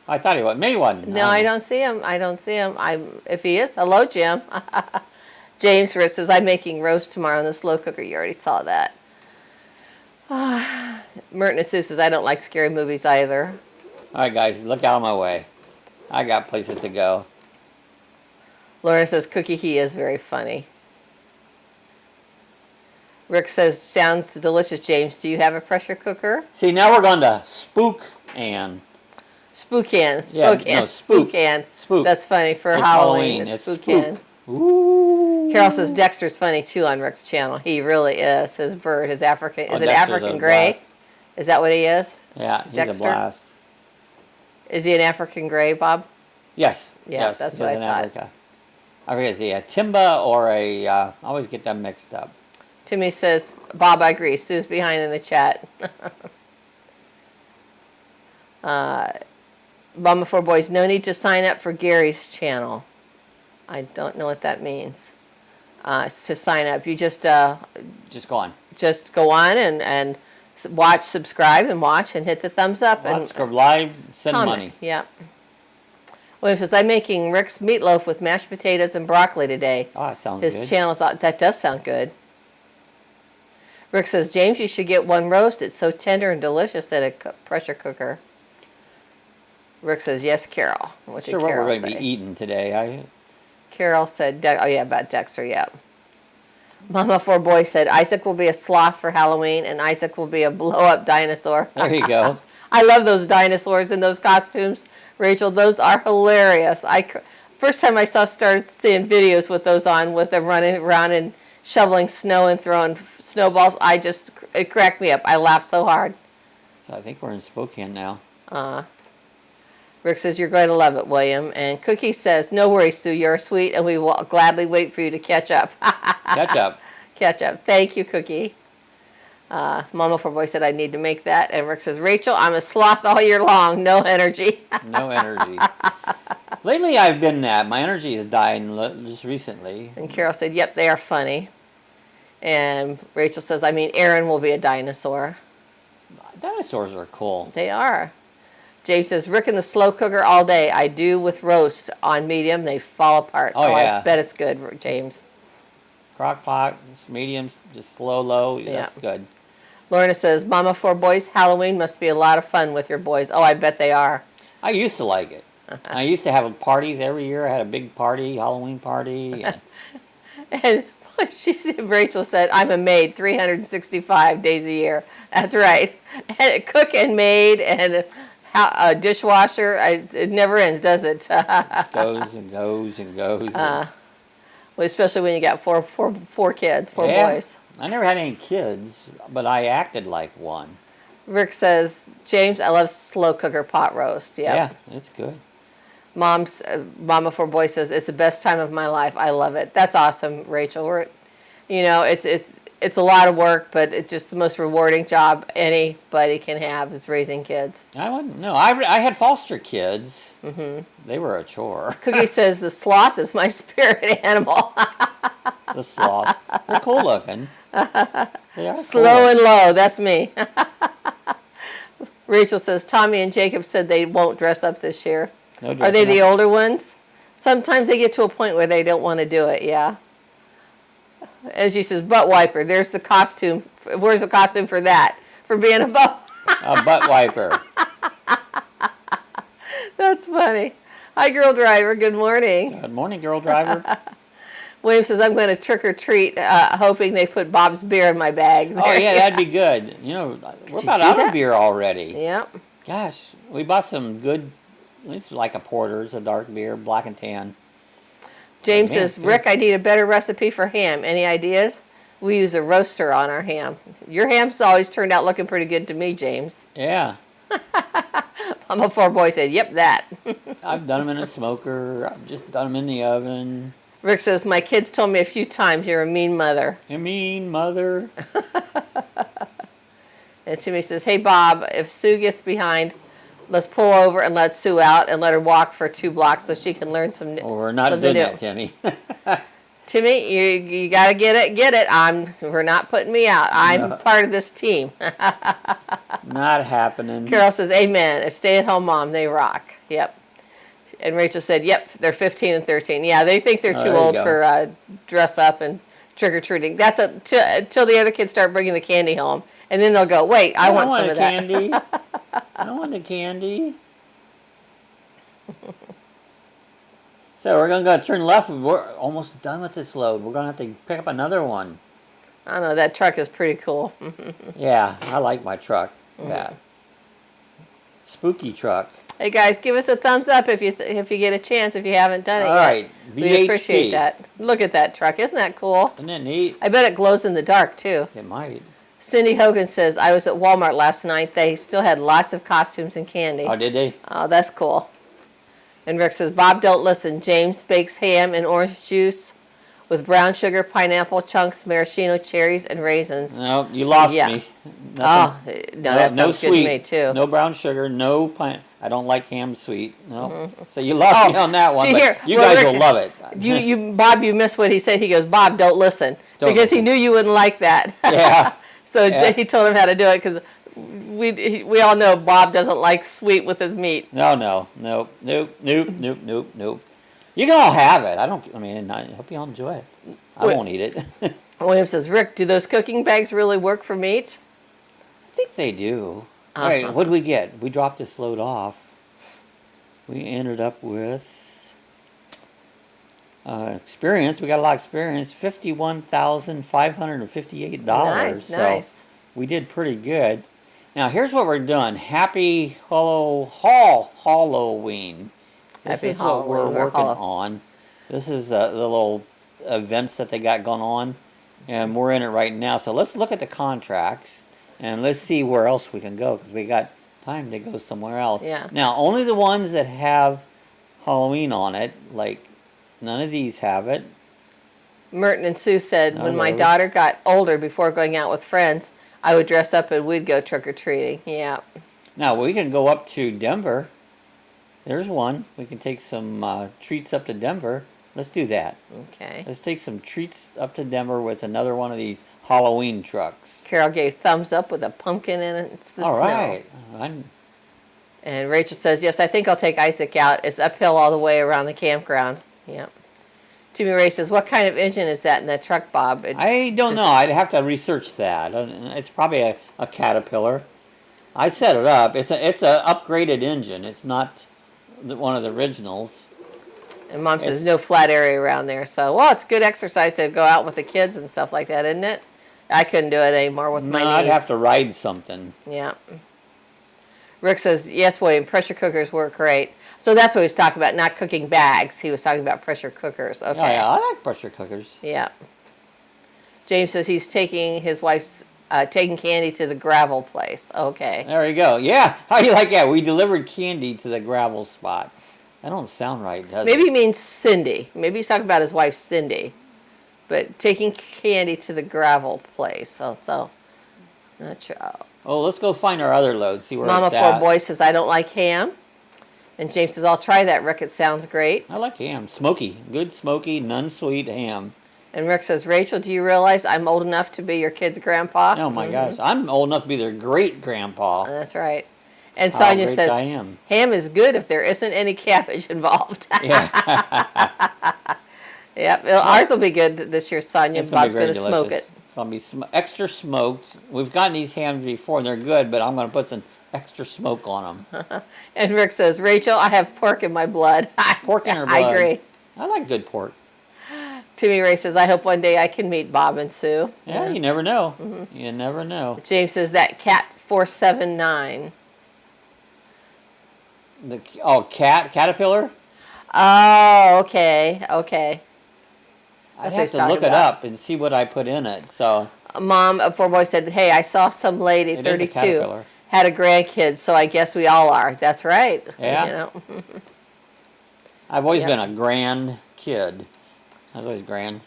Speaker 1: I thought he was. Maybe he wasn't.
Speaker 2: No, I don't see him. If he is, hello, Jim. James Rick says, I'm making roast tomorrow in the slow cooker. You already saw that. Merton and Sue says, I don't like scary movies either.
Speaker 1: All right, guys, look out of my way. I got places to go.
Speaker 2: Laura says, Cookie, he is very funny. Rick says, sounds delicious, James. Do you have a pressure cooker?
Speaker 1: See, now we're going to Spookan.
Speaker 2: Spookan.
Speaker 1: Yeah,
Speaker 2: Spookan.
Speaker 1: no, spook.
Speaker 2: Spookan.
Speaker 1: Spook.
Speaker 2: That's funny for
Speaker 1: It's
Speaker 2: Halloween.
Speaker 1: Halloween. It's
Speaker 2: Spookan.
Speaker 1: spook. Ooh.
Speaker 2: Carol says Dexter's funny too on Rick's channel. He really is. His bird, his African. Is it
Speaker 1: Dexter's
Speaker 2: African
Speaker 1: a
Speaker 2: gray?
Speaker 1: blast.
Speaker 2: Is that what he is?
Speaker 1: Yeah, he's
Speaker 2: Dexter?
Speaker 1: a blast.
Speaker 2: Is he an African gray, Bob?
Speaker 1: Yes.
Speaker 2: Yeah,
Speaker 1: yes,
Speaker 2: that's
Speaker 1: he's
Speaker 2: what I
Speaker 1: in
Speaker 2: thought.
Speaker 1: Africa. I forget, is he a Timba or a, I always get them mixed up.
Speaker 2: Timmy says, Bob, I agree. Sue's behind in the chat. Mama Four Boys, no need to sign up for Gary's channel. I don't know what that means. To sign up, you just go on and watch, subscribe, and watch, and hit the thumbs up.
Speaker 1: Subscribe, live, send
Speaker 2: comment.
Speaker 1: money.
Speaker 2: Yep. William says, I'm making Rick's meatloaf with mashed potatoes and broccoli today.
Speaker 1: Oh, that sounds good.
Speaker 2: His channel's, that does sound good. Rick says, James, you should get one roast. It's so tender and delicious at a pressure cooker. Rick says, yes, Carol.
Speaker 1: What did Carol we're going to be eating today.
Speaker 2: Carol said, oh yeah, about Dexter, yeah. Mama Four Boys said, Isaac will be a sloth for Halloween, and Isaac will be a blow-up dinosaur.
Speaker 1: There you go.
Speaker 2: I love those dinosaurs in those costumes, Rachel. Those are hilarious. First time I started seeing videos with those on, with them running around and shoveling snow and throwing snowballs. It cracked me up. I laughed so hard.
Speaker 1: So I think we're in Spokane now.
Speaker 2: Rick says, you're going to love it, William. And Cookie says, no worries, Sue, you're sweet, and we will gladly wait for you to catch up.
Speaker 1: Catch up.
Speaker 2: Catch up. Thank you, Cookie. Mama Four Boy said, I need to make that. And Rick says, Rachel, I'm a sloth all year long. No energy.
Speaker 1: No energy. Lately, I've been my energy is dying just recently.
Speaker 2: And Carol said, yep, they are funny. And Rachel says, I mean, Aaron will be a dinosaur.
Speaker 1: Dinosaurs are cool.
Speaker 2: They are. James says, Rick in the slow cooker all day. I do with roast on medium. They fall apart.
Speaker 1: Oh yeah.
Speaker 2: I bet it's good, James.
Speaker 1: Crock pot, mediums, just slow, low. Yeah. That's good.
Speaker 2: Lorna says, Mama Four Boys, Halloween must be a lot of fun with your boys. Oh, I bet they are.
Speaker 1: I used to like it. I used to have parties every year. I had a big party, Halloween party.
Speaker 2: And Rachel said, I'm a maid 365 days a year. That's right. And cook and maid and a dishwasher. It never ends, does it?
Speaker 1: It goes and goes and goes.
Speaker 2: Well, especially when you got four kids, four boys.
Speaker 1: I never had any kids, but I acted like one.
Speaker 2: Rick says, James, I love slow cooker pot roast. Yep.
Speaker 1: Yeah, it's good.
Speaker 2: Mama Four Boy says, it's the best time of my life. I love it. That's awesome, Rachel. It's a lot of work, but it's just the most rewarding job anybody can have is raising kids.
Speaker 1: I wouldn't know. I had foster kids. Mm-hmm. They were a chore.
Speaker 2: Cookie says, the sloth is my spirit animal.
Speaker 1: The sloth. They're cool looking. They are
Speaker 2: slow and low. That's me. Rachel says, Tommy and Jacob said they won't dress up this year.
Speaker 1: No
Speaker 2: Are they the older ones? Sometimes they get to a point where they don't want to do it, yeah. And she says, butt wiper. There's the costume. Where's the costume for that? For being a butt
Speaker 1: wiper.
Speaker 2: That's funny. Hi, Girl Driver. Good morning.
Speaker 1: Good morning, Girl Driver.
Speaker 2: William says, I'm going to trick or treat, hoping they put Bob's beer in my bag.
Speaker 1: Oh, yeah, that'd be good. We're about out of beer already.
Speaker 2: Yep.
Speaker 1: Gosh, we bought some good, it's like a porter. It's a dark beer, black and tan.
Speaker 2: James says, Rick, I need a better recipe for ham. Any ideas? We use a roaster on our ham. Your ham's always turned out looking pretty good to me, James.
Speaker 1: Yeah.
Speaker 2: Mama Four Boy said, yep, that.
Speaker 1: I've done them in a smoker. I've just done them in the oven.
Speaker 2: Rick says, my kids told me a few times you're a mean mother.
Speaker 1: A mean mother.
Speaker 2: And Timmy says, hey, Bob, if Sue gets behind, let's pull over and let Sue out and let her walk for 2 blocks so she can learn some.
Speaker 1: Well, we're not doing that, Timmy.
Speaker 2: Timmy, you got to get it. We're not putting me out. I'm part of this team.
Speaker 1: Not happening.
Speaker 2: Carol says, amen. A stay-at-home mom, they rock. Yep. And Rachel said, yep, they're 15 and 13. Yeah, they think they're too old for dress up and trick-or-treating. That's until the other kids start bringing the candy home. And then they'll go, wait, I want some of that.
Speaker 1: Candy. I want the candy. So we're going to go turn left. We're almost done with this load. We're going to have to pick up another one.
Speaker 2: I don't know. That truck is pretty cool.
Speaker 1: Yeah, I like my truck. Yeah. Spooky truck.
Speaker 2: Hey guys, give us a thumbs up if you get a chance if you haven't done it
Speaker 1: All
Speaker 2: yet.
Speaker 1: right,
Speaker 2: We appreciate that. Look at that truck. Isn't that cool?
Speaker 1: Isn't that neat?
Speaker 2: I bet it glows in the dark too.
Speaker 1: It might.
Speaker 2: Cindy Hogan says, I was at Walmart last night. They still had lots of costumes and candy.
Speaker 1: Oh, did they?
Speaker 2: Oh, that's cool. And Rick says, Bob, don't listen. James bakes ham and orange juice with brown sugar, pineapple chunks, maraschino cherries, and raisins.
Speaker 1: No, you lost me.
Speaker 2: Oh, no, that sounds good to me too.
Speaker 1: No brown sugar, no pine. I don't like ham sweet. No. So you lost me on that one. But you guys will love it.
Speaker 2: Bob, you missed what he said. He goes, Bob, don't listen. Because he knew you wouldn't like that.
Speaker 1: Yeah.
Speaker 2: So he told him how to do it because we all know Bob doesn't like sweet with his meat.
Speaker 1: Nope. You can all have it. I hope you all enjoy it. I won't eat it.
Speaker 2: William says, Rick, do those cooking bags really work for meat?
Speaker 1: I think they do. All right, what did we get? We dropped this load off. We ended up with experience. We got a lot of experience. $51,558.
Speaker 2: Nice,
Speaker 1: so
Speaker 2: nice.
Speaker 1: We did pretty good. Now here's what we're doing. Happy Halloween. This is what we're working on. This is the little events that they got going on, and we're in it right now. So let's look at the contracts, and let's see where else we can go, because we got time to go somewhere else.
Speaker 2: Yeah.
Speaker 1: Now, only the ones that have Halloween on it, like none of these have it.
Speaker 2: Merton and Sue said, when my daughter got older, before going out with friends, I would dress up and we'd go trick-or-treating. Yeah.
Speaker 1: Now, we can go up to Denver. There's one. We can take some treats up to Denver. Let's do that.
Speaker 2: Okay.
Speaker 1: Let's take some treats up to Denver with another one of these Halloween trucks.
Speaker 2: Carol gave thumbs up with a pumpkin in it. It's the
Speaker 1: All
Speaker 2: snow.
Speaker 1: right.
Speaker 2: And Rachel says, yes, I think I'll take Isaac out. It's uphill all the way around the campground. Yep. Timmy Ray says, what kind of engine is that in that truck, Bob?
Speaker 1: I don't know. I'd have to research that. It's probably a Caterpillar. I set it up. It's a upgraded engine. It's not one of the originals.
Speaker 2: And Mom says no flat area around there. So, well, it's good exercise to go out with the kids and stuff like that, isn't it? I couldn't do it anymore with my knees.
Speaker 1: I'd have to ride something.
Speaker 2: Yeah. Rick says, yes, William, pressure cookers work great. So that's what he was talking about, not cooking bags. He was talking about pressure cookers. Okay.
Speaker 1: Yeah, I like pressure cookers.
Speaker 2: Yeah. James says he's taking his wife's taking candy to the gravel place. Okay.
Speaker 1: There you go. Yeah. How do you like that? We delivered candy to the gravel spot. That don't sound right, does it?
Speaker 2: Maybe he means Cindy. Maybe he's talking about his wife, Cindy. But taking candy to the gravel place. So not sure.
Speaker 1: Oh, let's go find our other load, see where
Speaker 2: Mama
Speaker 1: it's at.
Speaker 2: Four Boy says, I don't like ham. And James says, I'll try that, Rick. It sounds great.
Speaker 1: I like ham. Smoky. Good smoky, non-sweet ham.
Speaker 2: And Rick says, Rachel, do you realize I'm old enough to be your kid's grandpa?
Speaker 1: Oh, my gosh. I'm old enough to be their great-grandpa.
Speaker 2: That's right. And Sonia says,
Speaker 1: I am.
Speaker 2: Ham is good if there isn't any cabbage involved.
Speaker 1: Yeah.
Speaker 2: Yep. Ours will be good this year, Sonia. Bob's going to smoke it.
Speaker 1: It's going to be extra smoked. We've gotten these hams before, and they're good, but I'm going to put some extra smoke on them.
Speaker 2: And Rick says, Rachel, I have pork in my blood.
Speaker 1: Pork in her blood.
Speaker 2: I agree.
Speaker 1: I like good pork.
Speaker 2: Timmy Ray says, I hope one day I can meet Bob and Sue.
Speaker 1: Yeah, you never know. You never know.
Speaker 2: James says, that cat 479.
Speaker 1: Caterpillar?
Speaker 2: Oh, okay.
Speaker 1: I'd have to look it up and see what I put in it. So
Speaker 2: Mom of Four Boys said, hey, I saw some lady, 32, had a grandkid, so I guess we all are. That's right.
Speaker 1: Yeah.
Speaker 2: You know?
Speaker 1: I've always been a grand kid. I was always grand.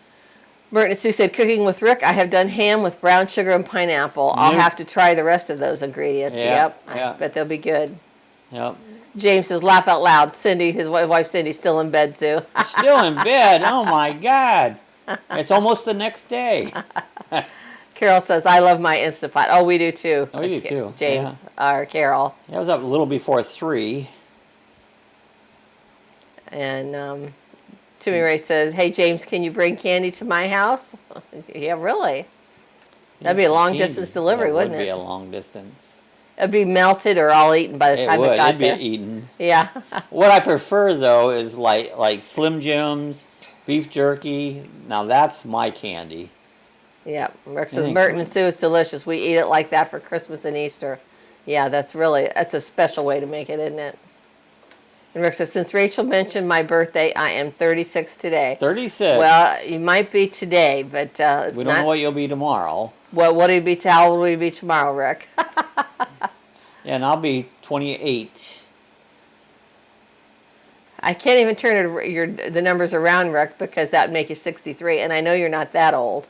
Speaker 2: Merton and Sue said, cooking with Rick, I have done ham with brown sugar and pineapple. I'll have to try the rest of those ingredients. Yep. I bet they'll be good.
Speaker 1: Yep.
Speaker 2: James says, laugh out loud. Cindy, his wife Cindy, still in bed, Sue.
Speaker 1: Still in bed? Oh, my God. It's almost the next day.
Speaker 2: Carol says, I love my Instapot. Oh, we do too.
Speaker 1: Oh, we do too.
Speaker 2: James, or Carol.
Speaker 1: I was up a little before 3.
Speaker 2: And Timmy Ray says, hey, James, can you bring candy to my house? Yeah, really? That'd be a long-distance delivery, wouldn't it?
Speaker 1: It would be a long distance.
Speaker 2: It'd be melted or all eaten by the time it got there.
Speaker 1: It'd be eaten.
Speaker 2: Yeah.
Speaker 1: What I prefer, though, is like Slim Jims, beef jerky. Now, that's my candy.
Speaker 2: Yeah, Rick says
Speaker 1: Anything
Speaker 2: Merton and
Speaker 1: good?
Speaker 2: Sue is delicious. We eat it like that for Christmas and Easter. Yeah, that's a special way to make it, isn't it? And Rick says, since Rachel mentioned my birthday, I am 36 today.
Speaker 1: 36.
Speaker 2: Well, you might be today, but
Speaker 1: We don't know what you'll be tomorrow.
Speaker 2: What will you be? How old will you be tomorrow, Rick?
Speaker 1: Yeah, and I'll be 28.
Speaker 2: I can't even turn the numbers around, Rick, because that would make you 63, and I know you're not that old.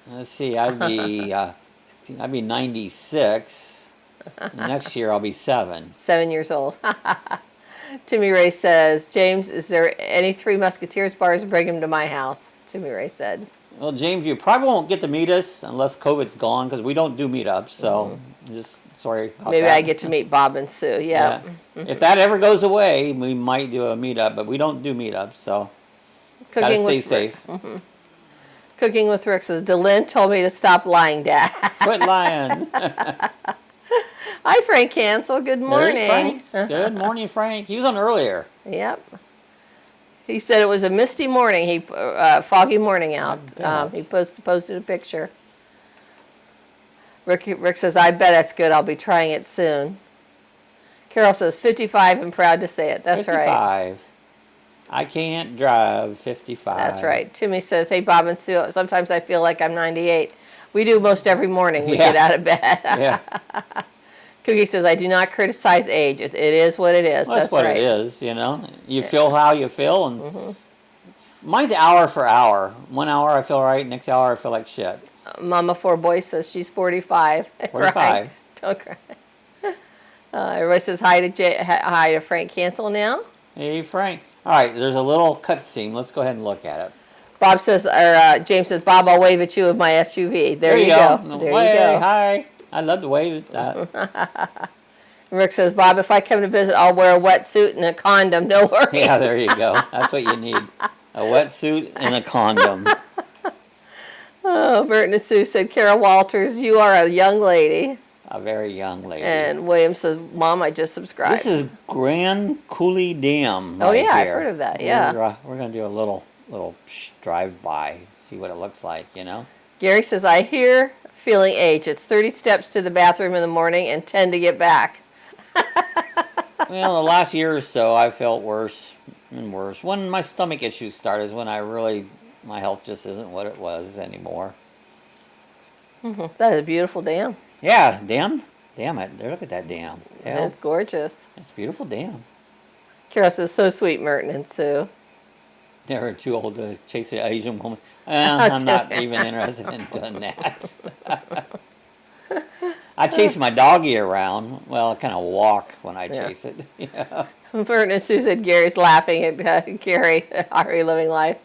Speaker 1: Let's see, I'd be 96. Next year I'll be 7.
Speaker 2: 7 years old. Timmy Ray says, James, is there any Three Musketeers bars? Bring them to my house, Timmy Ray said.
Speaker 1: Well, James, you probably won't get to meet us unless COVID's gone, because we don't do meetups, so I'm just sorry about
Speaker 2: Maybe
Speaker 1: that.
Speaker 2: I get to meet Bob and Sue, yeah.
Speaker 1: If that ever goes away, we might do a meetup, but we don't do meetups, so gotta stay safe.
Speaker 2: Cooking with Rick says, Delyn told me to stop lying, Dad.
Speaker 1: Quit lying.
Speaker 2: Hi, Frank Hansel. Good morning.
Speaker 1: There's Frank. Good morning, Frank. He was on earlier.
Speaker 2: Yep. He said it was a misty morning. Foggy morning out. He posted a picture. Rick says, I bet it's good. I'll be trying it soon. Carol says, 55 and proud to say it. That's
Speaker 1: 55.
Speaker 2: right.
Speaker 1: I can't drive 55.
Speaker 2: That's right. Timmy says, hey, Bob and Sue, sometimes I feel like I'm 98. We do most every morning. We get out of bed.
Speaker 1: Yeah.
Speaker 2: Cookie says, I do not criticize age. It is what it is.
Speaker 1: Well, that's what
Speaker 2: right.
Speaker 1: it is, you know. You feel how you feel, and mine's hour for hour. 1 hour I feel right, next hour I feel like shit.
Speaker 2: Mama Four Boys says she's 45.
Speaker 1: 45.
Speaker 2: Cry. Don't cry. Everybody says hi to Frank Hansel now.
Speaker 1: Hey, Frank. All right, there's a little cutscene. Let's go ahead and look at it.
Speaker 2: Bob says, James says, Bob, I'll wave at you with my SUV. There you go. There
Speaker 1: Wave,
Speaker 2: you go.
Speaker 1: hi. I'd love to wave at that.
Speaker 2: Rick says, Bob, if I come to visit, I'll wear a wetsuit and a condom. No worries.
Speaker 1: Yeah, there you go. That's what you need. A wetsuit and a condom.
Speaker 2: Oh, Burton and Sue said, Carol Walters, you are a young lady.
Speaker 1: A very young lady.
Speaker 2: And William says, Mom, I just subscribed.
Speaker 1: This is Grand Coulee Dam.
Speaker 2: Oh,
Speaker 1: right
Speaker 2: yeah, I've
Speaker 1: here.
Speaker 2: heard of that, yeah.
Speaker 1: We're going to do a little drive-by, see what it looks like, you know?
Speaker 2: Gary says, I hear feeling age. It's 30 steps to the bathroom in the morning and 10 to get back.
Speaker 1: Well, the last year or so, I felt worse and worse. When my stomach issues started is when my health just isn't what it was anymore.
Speaker 2: That is a beautiful dam.
Speaker 1: Yeah, damn it. Look at that dam. Hell,
Speaker 2: It's gorgeous.
Speaker 1: it's a beautiful dam.
Speaker 2: Carol says, so sweet, Merton and Sue.
Speaker 1: They were too old to chase an Asian woman. I'm not even interested in doing that. I chase my doggy around. Well, I kind of walk when I chase it. Yeah.
Speaker 2: Merton and Sue said Gary's laughing at Gary, Ari Living Life,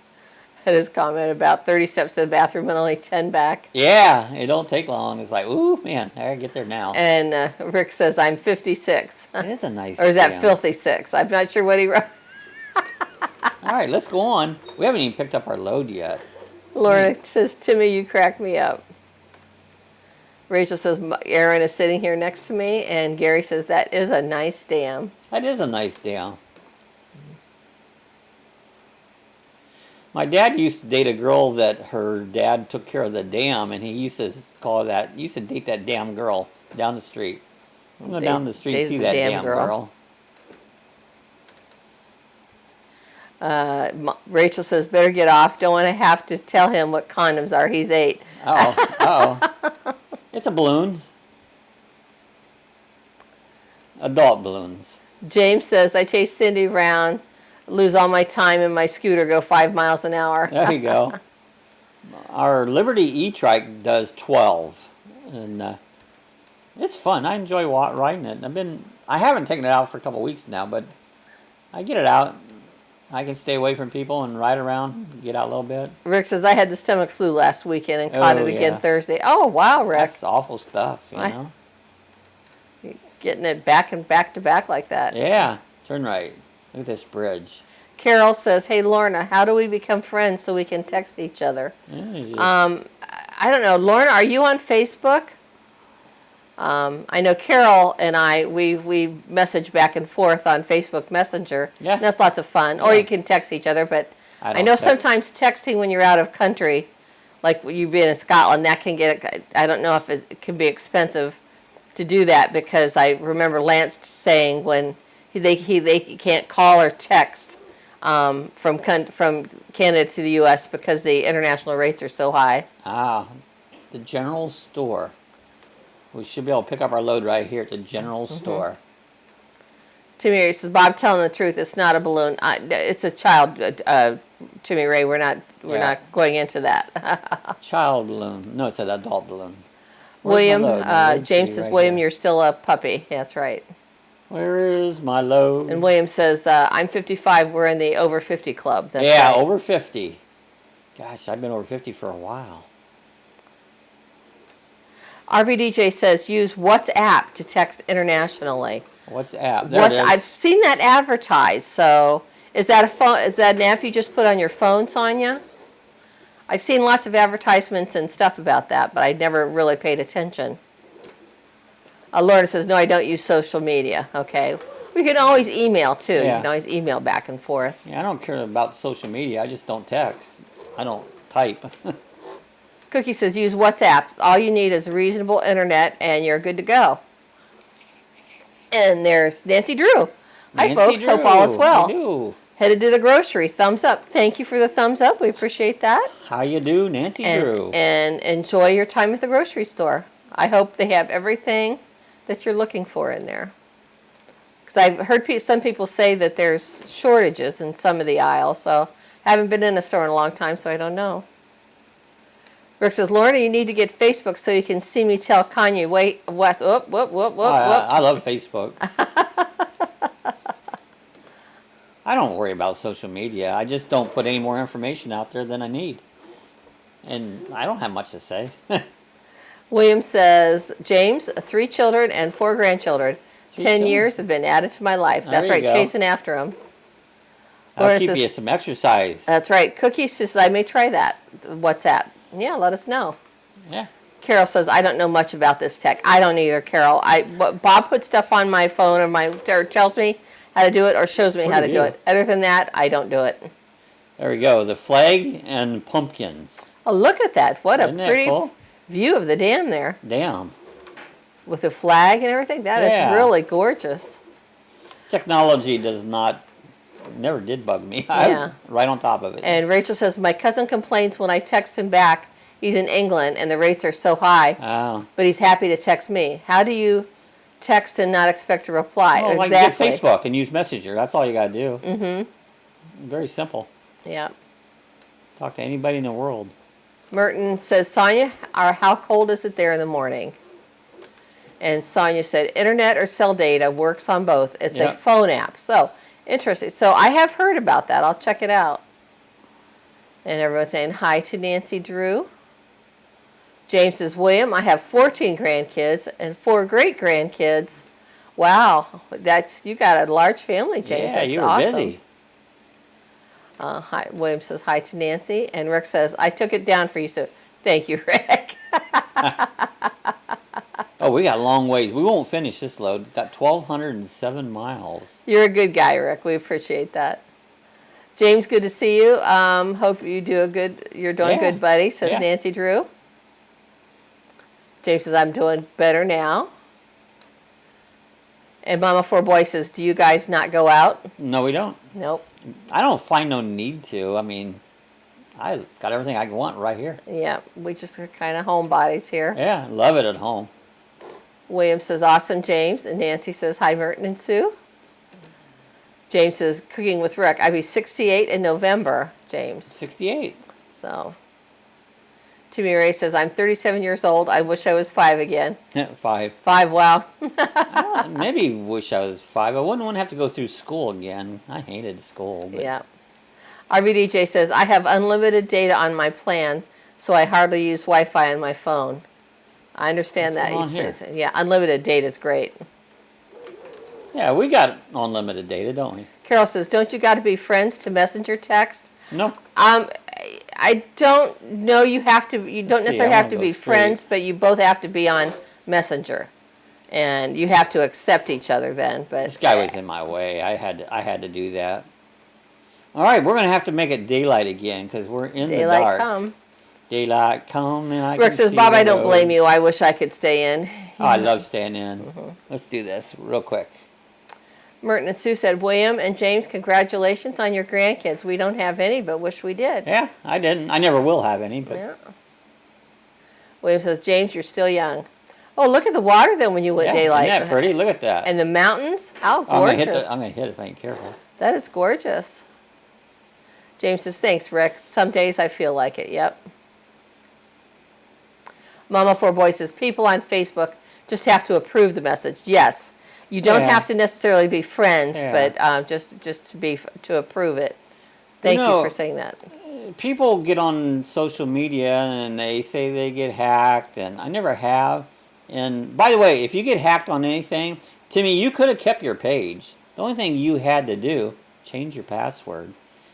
Speaker 2: at his comment about 30 steps to the bathroom and only 10 back.
Speaker 1: Yeah, it don't take long. It's like, ooh, man, I gotta get there now.
Speaker 2: And Rick says, I'm 56.
Speaker 1: It is a nice
Speaker 2: Or is that
Speaker 1: dam.
Speaker 2: filthy 6? I'm not sure what he wrote.
Speaker 1: All right, let's go on. We haven't even picked up our load yet.
Speaker 2: Lorna says, Timmy, you cracked me up. Rachel says, Aaron is sitting here next to me. And Gary says, that is a nice dam.
Speaker 1: That is a nice dam. My dad used to date a girl that her dad took care of the dam, and he used to date that damn girl down the street. I'm going down the street and see that damn girl.
Speaker 2: Rachel says, better get off. Don't want to have to tell him what condoms are. He's 8.
Speaker 1: Uh-oh. It's a balloon. Adult balloons.
Speaker 2: James says, I chase Cindy around, lose all my time in my scooter, go 5 miles an hour.
Speaker 1: There you go. Our Liberty E-Trike does 12. And it's fun. I enjoy riding it. I haven't taken it out for a couple weeks now, but I get it out. I can stay away from people and ride around, get out a little bit.
Speaker 2: Rick says, I had the stomach flu last weekend and caught it again Thursday. Oh, wow, Rick.
Speaker 1: That's awful stuff, you know?
Speaker 2: Getting it back and back to back like that.
Speaker 1: Yeah, turn right. Look at this bridge.
Speaker 2: Carol says, hey, Lorna, how do we become friends so we can text each other?
Speaker 1: Yeah,
Speaker 2: I don't know. Lorna, are you on Facebook? I know Carol and we message back and forth on Facebook Messenger.
Speaker 1: Yeah.
Speaker 2: And that's lots of fun. Or you can text each other, but I know sometimes texting when you're out of country like you being in Scotland, that can get, I don't know if it can be expensive to do that, because I remember Lance saying when they can't call or text from Canada to the U.S. because the international rates are so high.
Speaker 1: Ah, the general store. We should be able to pick up our load right here at the general store.
Speaker 2: Timmy Ray says, Bob, telling the truth, it's not a balloon. It's a child, Timmy Ray. We're not going into that.
Speaker 1: Child balloon. No, it's an adult balloon.
Speaker 2: William, James says, William, you're still a puppy. That's right.
Speaker 1: Where is my load?
Speaker 2: And William says, I'm 55. We're in the over 50 club. That's
Speaker 1: yeah,
Speaker 2: right.
Speaker 1: over 50. Gosh, I've been over 50 for a while.
Speaker 2: RVDJ says, use WhatsApp to text internationally.
Speaker 1: WhatsApp. There it is.
Speaker 2: I've seen that advertised. So is that a phone? Is that an app you just put on your phone, Sonia? I've seen lots of advertisements and stuff about that, but I never really paid attention. Lorna says, no, I don't use social media. Okay. We can always email, too.
Speaker 1: Yeah.
Speaker 2: You can always email back and forth.
Speaker 1: Yeah, I don't care about social media. I just don't text. I don't type.
Speaker 2: Cookie says, use WhatsApp. All you need is reasonable internet, and you're good to go. And there's Nancy Drew. Hi, folks.
Speaker 1: Drew.
Speaker 2: Hope all is well.
Speaker 1: How you do?
Speaker 2: Headed to the grocery. Thumbs up. Thank you for the thumbs up. We appreciate that.
Speaker 1: How you do, Nancy Drew?
Speaker 2: And enjoy your time at the grocery store. I hope they have everything that you're looking for in there. Because I've heard some people say that there's shortages in some of the aisles, so I haven't been in a store in a long time, so I don't know. Rick says, Lorna, you need to get Facebook so you can see me tell Kanye West. Whoop, whoop, whoop, whoop,
Speaker 1: I love Facebook. I don't worry about social media. I just don't put any more information out there than I need. And I don't have much to say.
Speaker 2: William says, James, 3 children and 4 grandchildren. 10
Speaker 1: children.
Speaker 2: years have been added to my life. That's right,
Speaker 1: go.
Speaker 2: chasing after them.
Speaker 1: I'll keep you some exercise.
Speaker 2: That's right. Cookie says, I may try that. WhatsApp. Yeah, let us know.
Speaker 1: Yeah.
Speaker 2: Carol says, I don't know much about this tech. I don't either, Carol. Bob puts stuff on my phone or tells me how to do it or shows me how to do it. Other than that, I don't do it.
Speaker 1: There we go. The flag and pumpkins.
Speaker 2: Oh, look at that. What
Speaker 1: Isn't
Speaker 2: a pretty
Speaker 1: cool?
Speaker 2: view of the dam there.
Speaker 1: Damn.
Speaker 2: With the flag and everything. That is really gorgeous.
Speaker 1: Technology never did bug me.
Speaker 2: Yeah.
Speaker 1: I'm right on top of it.
Speaker 2: And Rachel says, my cousin complains when I text him back. He's in England and the rates are so high.
Speaker 1: Oh.
Speaker 2: But he's happy to text me. How do you text and not expect a reply?
Speaker 1: Oh, like get Facebook and use Messenger. That's all you got to do. Mm-hmm. Very simple.
Speaker 2: Yeah.
Speaker 1: Talk to anybody in the world.
Speaker 2: Merton says, Sonia, how cold is it there in the morning? And Sonia said, internet or cell data works on both. It's a phone app. So, interesting. So, I have heard about that. I'll check it out. And everyone's saying hi to Nancy Drew. James says, William, I have 14 grandkids and 4 great-grandkids. Wow. You got a large family, James.
Speaker 1: Yeah,
Speaker 2: That's
Speaker 1: you were
Speaker 2: awesome.
Speaker 1: busy.
Speaker 2: Hi, William says hi to Nancy. And Rick says, I took it down for you. So, thank you, Rick.
Speaker 1: Oh, we got a long ways. We won't finish this load. We've got 1,207 miles.
Speaker 2: You're a good guy, Rick. We appreciate that. James, good to see you. Hope you're doing good, buddy, says Nancy Drew. James says, I'm doing better now. And Mama Four Boy says, do you guys not go out?
Speaker 1: No, we don't.
Speaker 2: Nope.
Speaker 1: I don't find no need to. I mean, I got everything I want right here.
Speaker 2: Yeah, we just are kind of homebodies here.
Speaker 1: Yeah, love it at home.
Speaker 2: William says, awesome, James. And Nancy says, hi, Merton and Sue. James says, cooking with Rick. I'll be 68 in November, James.
Speaker 1: 68.
Speaker 2: So, Timmy Ray says, I'm 37 years old. I wish I was 5 again.
Speaker 1: 5.
Speaker 2: 5, wow.
Speaker 1: Maybe wish I was 5. I wouldn't want to have to go through school again. I hated school. But...
Speaker 2: Yeah. RBDJ says, I have unlimited data on my plan, so I hardly use Wi-Fi on my phone. I understand that.
Speaker 1: What's going on
Speaker 2: here? Yeah, unlimited data is great.
Speaker 1: Yeah, we got unlimited data, don't we?
Speaker 2: Carol says, don't you got to be friends to messenger text?
Speaker 1: No.
Speaker 2: I don't know you don't necessarily have to be friends, but you both have to be on Messenger. And you have to accept each other then. But
Speaker 1: this guy was in my way. I had to do that. All right, we're going to have to make it daylight again because we're in the dark.
Speaker 2: Come.
Speaker 1: Daylight come and I
Speaker 2: Rick
Speaker 1: can
Speaker 2: says,
Speaker 1: see
Speaker 2: Bob,
Speaker 1: the
Speaker 2: I don't
Speaker 1: road.
Speaker 2: blame you. I wish I could stay in.
Speaker 1: Oh, I love staying in. Let's do this real quick.
Speaker 2: Merton and Sue said, William and James, congratulations on your grandkids. We don't have any, but wish we did.
Speaker 1: Yeah, I didn't. I never will have any, but
Speaker 2: Yeah. William says, James, you're still young. Oh, look at the water then when you went
Speaker 1: yeah,
Speaker 2: daylight.
Speaker 1: isn't that pretty? Look at that.
Speaker 2: And the mountains. How
Speaker 1: I'm
Speaker 2: gorgeous.
Speaker 1: gonna hit it if I ain't careful.
Speaker 2: That is gorgeous. James says, thanks, Rick. Some days I feel like it. Yep. Mama Four Boys says, people on Facebook just have to approve the message. Yes. You don't
Speaker 1: Yeah.
Speaker 2: have to necessarily be friends,
Speaker 1: Yeah.
Speaker 2: but just to approve it. Thank you for saying that.
Speaker 1: People get on social media and they say they get hacked, and I never have. And by the way, if you get hacked on anything, to me, you could have kept your page. The only thing you had to do, change your password.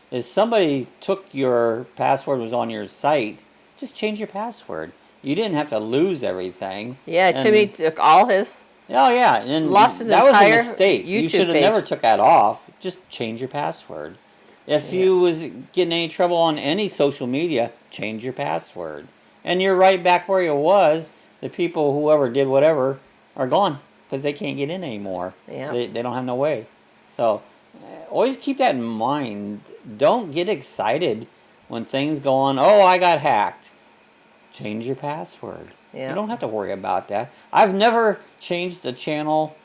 Speaker 1: If somebody took your password, was on your site, just change your password. You didn't have to lose everything.
Speaker 2: Yeah,
Speaker 1: And,
Speaker 2: Timmy took all his.
Speaker 1: Oh yeah, and
Speaker 2: Lost his
Speaker 1: that was
Speaker 2: entire
Speaker 1: a mistake. You
Speaker 2: YouTube
Speaker 1: should have
Speaker 2: page.
Speaker 1: never took that off. Just change your password. If you was getting any trouble on any social media, change your password. And you're right back where you was. The people, whoever did whatever, are gone because they can't get in anymore.
Speaker 2: Yeah.
Speaker 1: They don't have no way. So always keep that in mind. Don't get excited when things go on. Oh, I got hacked. Change your password.
Speaker 2: Yeah.
Speaker 1: You don't have to worry about that. I've never changed a channel,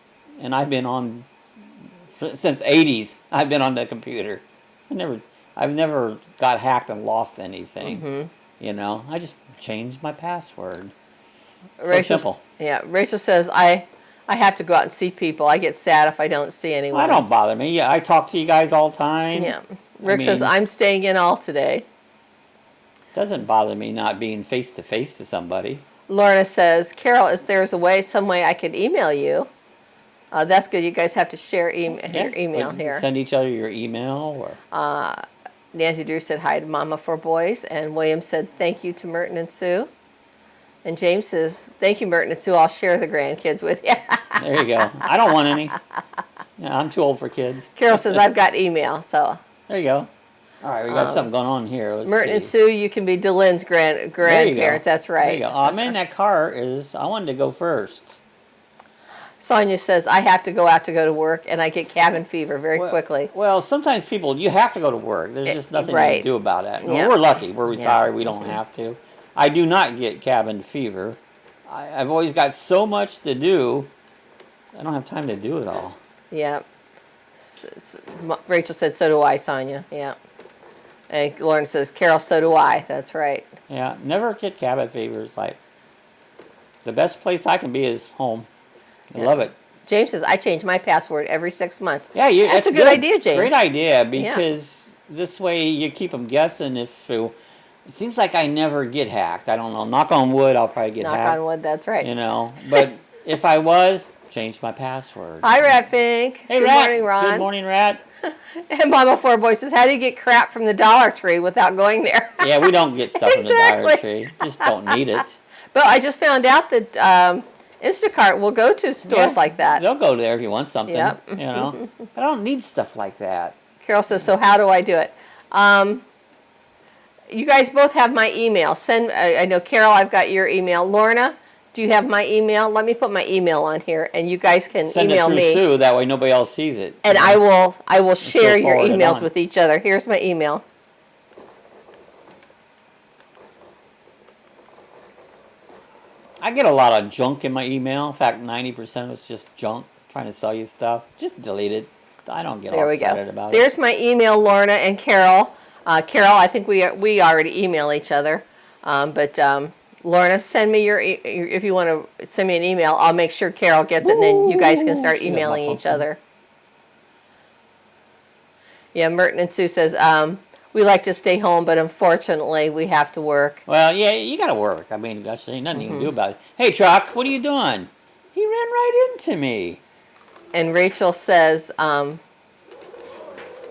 Speaker 1: and I've been on since '80s. I've been on the computer. I've never got hacked and lost anything. You know, I just changed my password. So simple.
Speaker 2: Yeah, Rachel says I have to go out and see people. I get sad if I don't see anyone.
Speaker 1: Well, don't bother me. Yeah, I talk to you guys all the time.
Speaker 2: Yeah. Rick says I'm staying in all today.
Speaker 1: Doesn't bother me not being face to face to somebody.
Speaker 2: Lorna says, Carol, is there some way I could email you? That's good. You guys have to share your email here.
Speaker 1: Send each other your email. Or
Speaker 2: Nancy Drew said hi to Mama Four Boys, and William said thank you to Merton and Sue. And James says, thank you, Merton and Sue. I'll share the grandkids with you.
Speaker 1: There you go. I don't want any. Yeah, I'm too old for kids.
Speaker 2: Carol says, I've got email. So
Speaker 1: there you go. All right, we got something going on here. Let's
Speaker 2: Merton
Speaker 1: see.
Speaker 2: and Sue, you can be DeLynne's grandparents. That's right.
Speaker 1: There you go. Oh, man, that car is, I wanted to go first.
Speaker 2: Sonia says, I have to go out to go to work, and I get cabin fever very quickly.
Speaker 1: Well, sometimes people, you have to go to work. There's just nothing you can do about it.
Speaker 2: Yeah.
Speaker 1: We're lucky. We're retired. We don't have to. I do not get cabin fever. I've always got so much to do, I don't have time to do it all.
Speaker 2: Yeah. Rachel said, so do I, Sonia. Yeah. And Lauren says, Carol, so do I. That's right.
Speaker 1: Yeah, never get cabin fever. It's like, the best place I can be is home. I love it.
Speaker 2: James says, I change my password every 6 months.
Speaker 1: Yeah,
Speaker 2: that's a good idea, James.
Speaker 1: Great idea, because this way you keep them guessing. It seems like I never get hacked. I don't know. Knock on wood, I'll probably get hacked.
Speaker 2: Knock on wood, that's right.
Speaker 1: You know, but if I was, change my password.
Speaker 2: Hi, Rat Fink.
Speaker 1: Hey,
Speaker 2: Good
Speaker 1: Rat.
Speaker 2: morning, Ron.
Speaker 1: Good morning, Rat.
Speaker 2: And Mama Four Boys says, how do you get crap from the Dollar Tree without going there?
Speaker 1: Yeah, we don't get stuff from the Dollar Tree. Just don't need it.
Speaker 2: But I just found out that Instacart will go to stores like that.
Speaker 1: They'll go there if you want something.
Speaker 2: Yep.
Speaker 1: You know, I don't need stuff like that.
Speaker 2: Carol says, so how do I do it? You guys both have my email. I know, Carol, I've got your email. Lorna, do you have my email? Let me put my email on here, and you guys can email me.
Speaker 1: Send it through Sue, that way nobody else sees it.
Speaker 2: And I will share your
Speaker 1: forward it
Speaker 2: emails
Speaker 1: on.
Speaker 2: with each other. Here's my email.
Speaker 1: I get a lot of junk in my email. In fact, 90% of it's just junk trying to sell you stuff. Just delete it. I don't get all excited about it.
Speaker 2: There's my email, Lorna and Carol. Carol, I think we already email each other. But Lorna, send me if you want to send me an email, I'll make sure Carol gets it, and then you guys can start emailing each other. Yeah, Merton and Sue says, we like to stay home, but unfortunately we have to work.
Speaker 1: Well, yeah, you got to work. I mean, gosh, there ain't nothing you can do about it. Hey, Chuck, what are you doing? He ran right into me.
Speaker 2: And Rachel says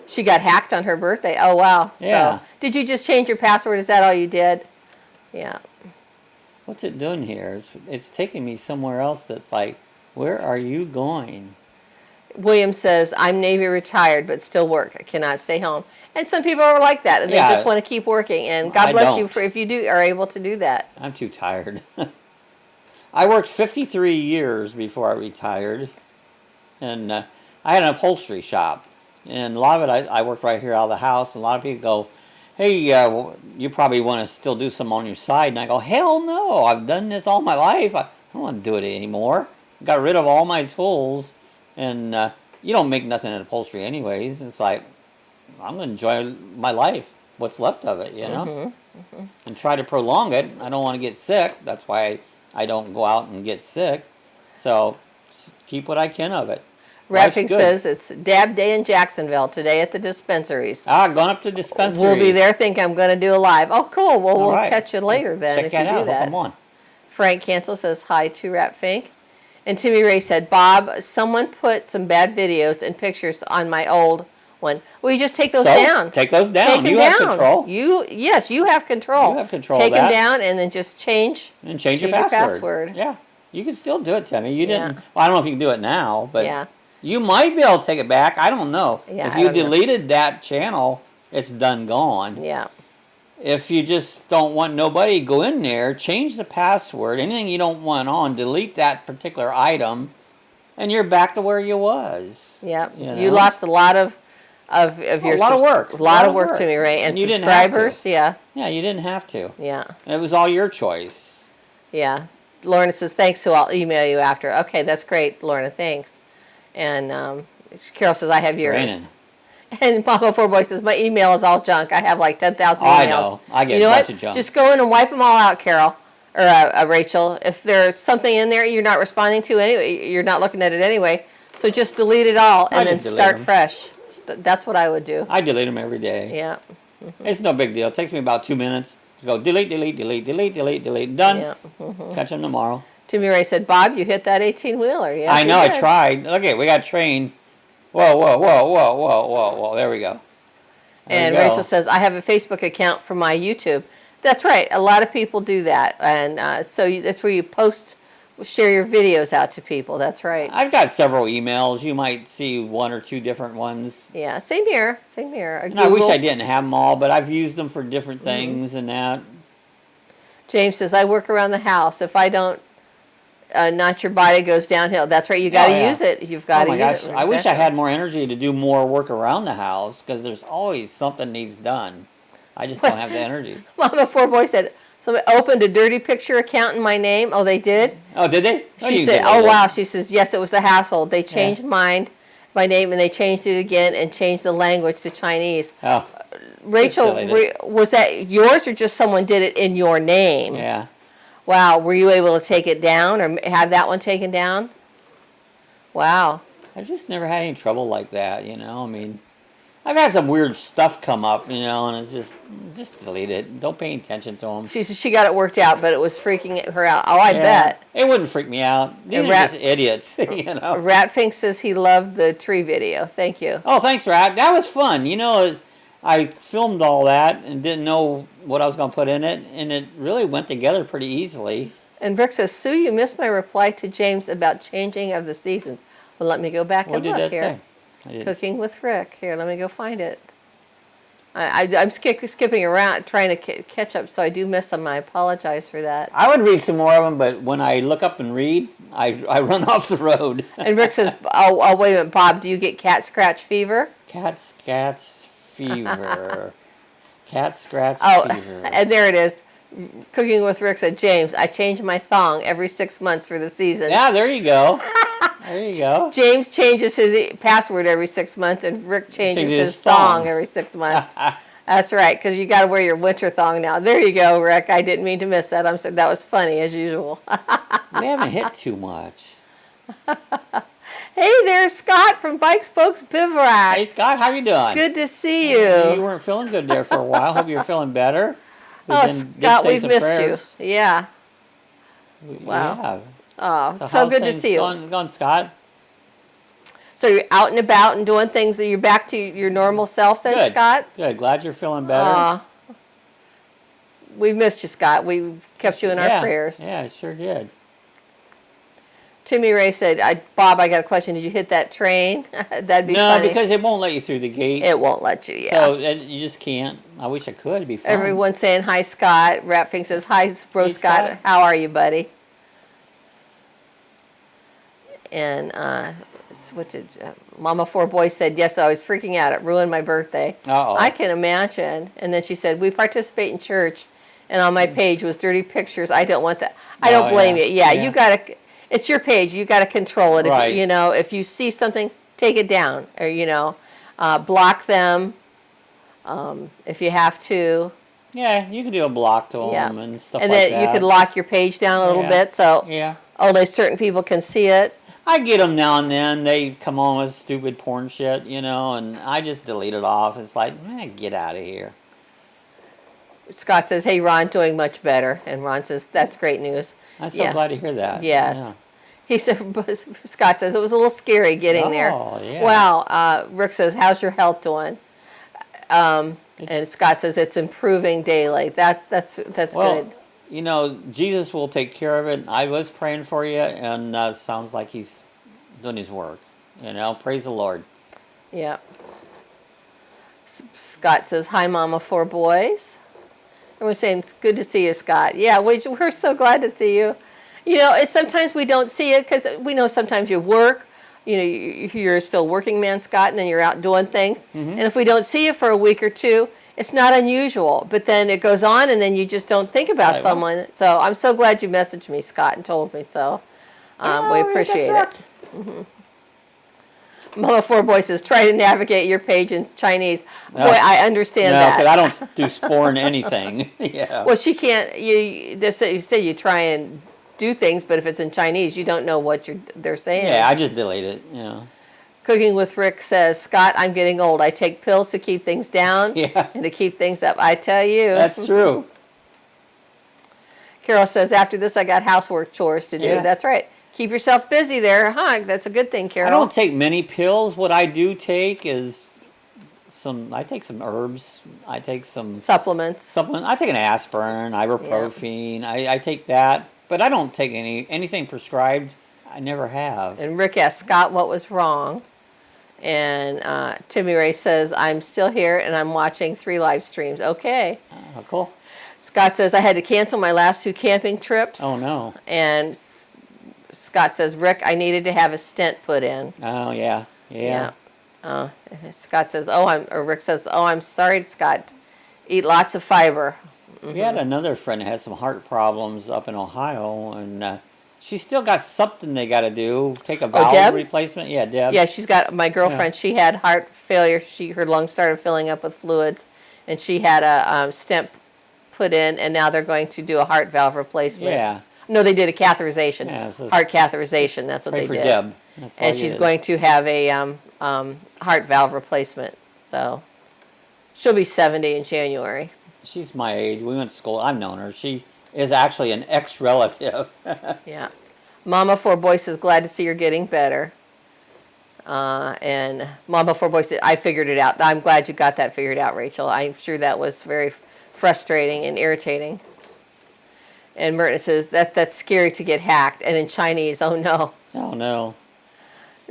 Speaker 2: she got hacked on her birthday. Oh, wow.
Speaker 1: Yeah.
Speaker 2: So, did you just change your password? Is that all you did? Yeah.
Speaker 1: What's it doing here? It's taking me somewhere else that's like, where are you going?
Speaker 2: William says, I'm Navy retired, but still work. I cannot stay home. And some people are like that, and they just want to keep working. And God bless you for if you are able to do that.
Speaker 1: I'm too tired. I worked 53 years before I retired, and I had an upholstery shop. And a lot of it, I worked right here out of the house. And a lot of people go, hey, you probably want to still do some on your side. And I go, hell no, I've done this all my life. I don't want to do it anymore. Got rid of all my tools. And you don't make nothing in upholstery anyways. It's like, I'm going to enjoy my life, what's left of it, you know? And try to prolong it. I don't want to get sick. That's why I don't go out and get sick. So keep what I can of it.
Speaker 2: Rapfig says it's Dab Day in Jacksonville today at the dispensaries.
Speaker 1: Going up to the dispensary.
Speaker 2: We'll be there. Think I'm going to do a live. Oh, cool. Well, we'll catch you later then if you do that.
Speaker 1: Come on.
Speaker 2: Frank Cancel says hi to Rapfink. And Timmy Ray said, Bob, someone put some bad videos and pictures on my old one. Well, you just take those down.
Speaker 1: Take those down. You have control.
Speaker 2: Yes, you have control.
Speaker 1: You have control.
Speaker 2: Take them down and then just change.
Speaker 1: And change your password. Yeah, you can still do it, Timmy. You didn't. Well, I don't know if you can do it now, but you might be able to take it back. I don't know.
Speaker 2: Yeah,
Speaker 1: if you deleted that channel, it's done gone.
Speaker 2: Yeah.
Speaker 1: If you just don't want nobody to go in there, change the password. Anything you don't want on, delete that particular item, and you're back to where you was.
Speaker 2: Yeah. You lost a lot of your
Speaker 1: a lot of work.
Speaker 2: A lot of work to me, Ray, and
Speaker 1: you
Speaker 2: subscribers.
Speaker 1: Yeah, you didn't have to.
Speaker 2: Yeah.
Speaker 1: It was all your choice.
Speaker 2: Yeah. Lorna says thanks, so I'll email you after. Okay, that's great, Lorna. Thanks. And Carol says I have yours.
Speaker 1: Raining.
Speaker 2: And Mama Four Boy says my email is all junk. I have like 10,000 emails.
Speaker 1: I know. I get a bunch of junk.
Speaker 2: Just go in and wipe them all out, Carol or Rachel. If there's something in there you're not responding to anyway, you're not looking at it anyway. So just delete it all and then start fresh. That's what I would do.
Speaker 1: I delete them every day.
Speaker 2: Yeah.
Speaker 1: It's no big deal. It takes me about 2 minutes to go delete, delete, delete, delete, delete, delete. Done.
Speaker 2: Yeah.
Speaker 1: Catch them tomorrow.
Speaker 2: Timmy Ray said, Bob, you hit that 18-wheeler. Yeah,
Speaker 1: I know. I tried. Okay, we got trained. Whoa, whoa, whoa, whoa, whoa, whoa, whoa. There we go.
Speaker 2: And Rachel says, I have a Facebook account for my YouTube. That's right. A lot of people do that. And so that's where you share your videos out to people. That's right.
Speaker 1: I've got several emails. You might see 1 or 2 different ones.
Speaker 2: Yeah, same here. Same here.
Speaker 1: And I wish I didn't have them all, but I've used them for different things and that.
Speaker 2: James says, I work around the house. If I don't, not your body goes downhill. That's right. You got to use it. You've got to use it. Exactly.
Speaker 1: I wish I had more energy to do more work around the house because there's always something needs done. I just don't have the energy.
Speaker 2: Mama Four Boy said, somebody opened a dirty picture account in my name. Oh, they did?
Speaker 1: Oh, did they?
Speaker 2: She said, oh, wow. She says, yes, it was a hassle. They changed my name, and they changed it again and changed the language to Chinese.
Speaker 1: Oh.
Speaker 2: Rachel, was that yours or just someone did it in your name?
Speaker 1: Yeah.
Speaker 2: Wow. Were you able to take it down or have that one taken down? Wow.
Speaker 1: I've just never had any trouble like that, you know. I mean, I've had some weird stuff come up, you know, and it's just delete it. Don't pay attention to them.
Speaker 2: She said she got it worked out, but it was freaking her out. Oh, I bet.
Speaker 1: It wouldn't freak me out. These are just idiots, you know.
Speaker 2: Ratfink says he loved the tree video. Thank you.
Speaker 1: Oh, thanks, Rat. That was fun. You know, I filmed all that and didn't know what I was going to put in it, and it really went together pretty easily.
Speaker 2: And Rick says, Sue, you missed my reply to James about changing of the seasons. Well, let me go back and look here.
Speaker 1: What did that say?
Speaker 2: Cooking with Rick. Here, let me go find it. I'm skipping around trying to catch up, so I do miss them. I apologize for that.
Speaker 1: I would read some more of them, but when I look up and read, I run off the road.
Speaker 2: And Rick says, oh, wait a minute, Bob, do you get cat scratch fever?
Speaker 1: Cat fever. Cat scratch fever.
Speaker 2: And there it is. Cooking with Rick said, James, I change my thong every 6 months for the season.
Speaker 1: Yeah, there you go. There you go.
Speaker 2: James changes his password every 6 months, and Rick changes his thong every 6 months. That's right, because you got to wear your winter thong now. There you go, Rick. I didn't mean to miss that. I'm sorry. That was funny, as usual.
Speaker 1: We haven't hit too much.
Speaker 2: Hey, there's Scott from Bike Spokes Bivouac.
Speaker 1: Hey, Scott, how you doing?
Speaker 2: Good to see you.
Speaker 1: You weren't feeling good there for a while. Hope you're feeling better.
Speaker 2: Scott, we've missed you. Yeah.
Speaker 1: Wow.
Speaker 2: Oh, so good to see you.
Speaker 1: Going, Scott?
Speaker 2: So you're out and about and doing things that you're back to your normal self then, Scott?
Speaker 1: Good. Glad you're feeling better.
Speaker 2: We've missed you, Scott. We kept you in our prayers.
Speaker 1: Yeah, sure did.
Speaker 2: Timmy Ray said, Bob, I got a question. Did you hit that train? That'd be
Speaker 1: No,
Speaker 2: funny.
Speaker 1: because it won't let you through the gate.
Speaker 2: It won't let you, yeah.
Speaker 1: So you just can't. I wish I could. It'd be fun.
Speaker 2: Everyone's saying, hi, Scott. Rapfing says, hi, bro,
Speaker 1: Hey,
Speaker 2: Scott.
Speaker 1: Scott.
Speaker 2: How are you, buddy? And what did Mama Four Boys said, yes, I was freaking out. It ruined my birthday.
Speaker 1: Uh-oh.
Speaker 2: I can imagine. And then she said, we participate in church. And on my page was dirty pictures. I don't want that. I don't blame you. Yeah, you got to, it's your page. You got to control it.
Speaker 1: Right.
Speaker 2: If, you know, if you see something, take it down. Or, you know, block them if you have to.
Speaker 1: Yeah, you can do a block to them and stuff like that.
Speaker 2: And then you could lock your page down a little bit so only certain people can see it.
Speaker 1: I get them now and then. They come on with stupid porn shit, you know, and I just delete it off. It's like, get out of here.
Speaker 2: Scott says, hey, Ron, doing much better. And Ron says, that's great news.
Speaker 1: I'm so glad to hear that.
Speaker 2: Yes.
Speaker 1: Yeah.
Speaker 2: He said, Scott says, it was a little scary getting there.
Speaker 1: Yeah.
Speaker 2: Wow. Rick says, how's your health doing? And Scott says, it's improving daily. That's good.
Speaker 1: You know, Jesus will take care of it. I was praying for you, and sounds like he's doing his work. You know, praise the Lord.
Speaker 2: Yeah. Scott says, hi, Mama, 4 boys. And we're saying, it's good to see you, Scott. Yeah, we're so glad to see you. You know, it's sometimes we don't see it because we know sometimes you work. You know, you're still working man, Scott, and then you're out doing things. And if we don't see you for a week or two, it's not unusual. But then it goes on, and then you just don't think about someone. So I'm so glad you messaged me, Scott, and told me. So we appreciate it. Mama Four Boy says, try to navigate your page in Chinese. Boy, I understand that.
Speaker 1: No, because I don't do foreign anything. Yeah.
Speaker 2: Well, she can't. You say you try and do things, but if it's in Chinese, you don't know what they're saying.
Speaker 1: Yeah, I just delete it. Yeah.
Speaker 2: Cooking with Rick says, Scott, I'm getting old. I take pills to keep things down and to keep things up. I tell you.
Speaker 1: That's true.
Speaker 2: Carol says, after this, I got housework chores to do.
Speaker 1: Yeah.
Speaker 2: That's right. Keep yourself busy there, huh? That's a good thing, Carol.
Speaker 1: I don't take many pills. What I do take is I take some herbs. I take some
Speaker 2: supplements.
Speaker 1: I take an aspirin, ibuprofen. Yeah. I take that, but I don't take anything prescribed. I never have.
Speaker 2: And Rick asked Scott what was wrong. And Timmy Ray says, I'm still here and I'm watching 3 live streams. Okay.
Speaker 1: Cool.
Speaker 2: Scott says, I had to cancel my last 2 camping trips.
Speaker 1: Oh, no.
Speaker 2: And Scott says, Rick, I needed to have a stent put in.
Speaker 1: Oh, yeah. Yeah.
Speaker 2: Scott says, Rick says, I'm sorry, Scott. Eat lots of fiber.
Speaker 1: We had another friend that had some heart problems up in Ohio, and she's still got something they got to do. Take a valve replacement. Yeah, Deb.
Speaker 2: Yeah, she's got, my girlfriend, she had heart failure. Her lungs started filling up with fluids, and she had a stent put in, and now they're going to do a heart valve replacement.
Speaker 1: Yeah.
Speaker 2: No, they did a catheterization.
Speaker 1: Yeah, so
Speaker 2: heart catheterization, that's what they did.
Speaker 1: Pray for Deb.
Speaker 2: And she's going to have a heart valve replacement. So she'll be 70 in January.
Speaker 1: She's my age. We went to school. I've known her. She is actually an ex-relative.
Speaker 2: Yeah. Mama Four Boys says, glad to see you're getting better. And Mama Four Boys said, I figured it out. I'm glad you got that figured out, Rachel. I'm sure that was very frustrating and irritating. And Merton says, that's scary to get hacked. And in Chinese, oh no.
Speaker 1: Oh no.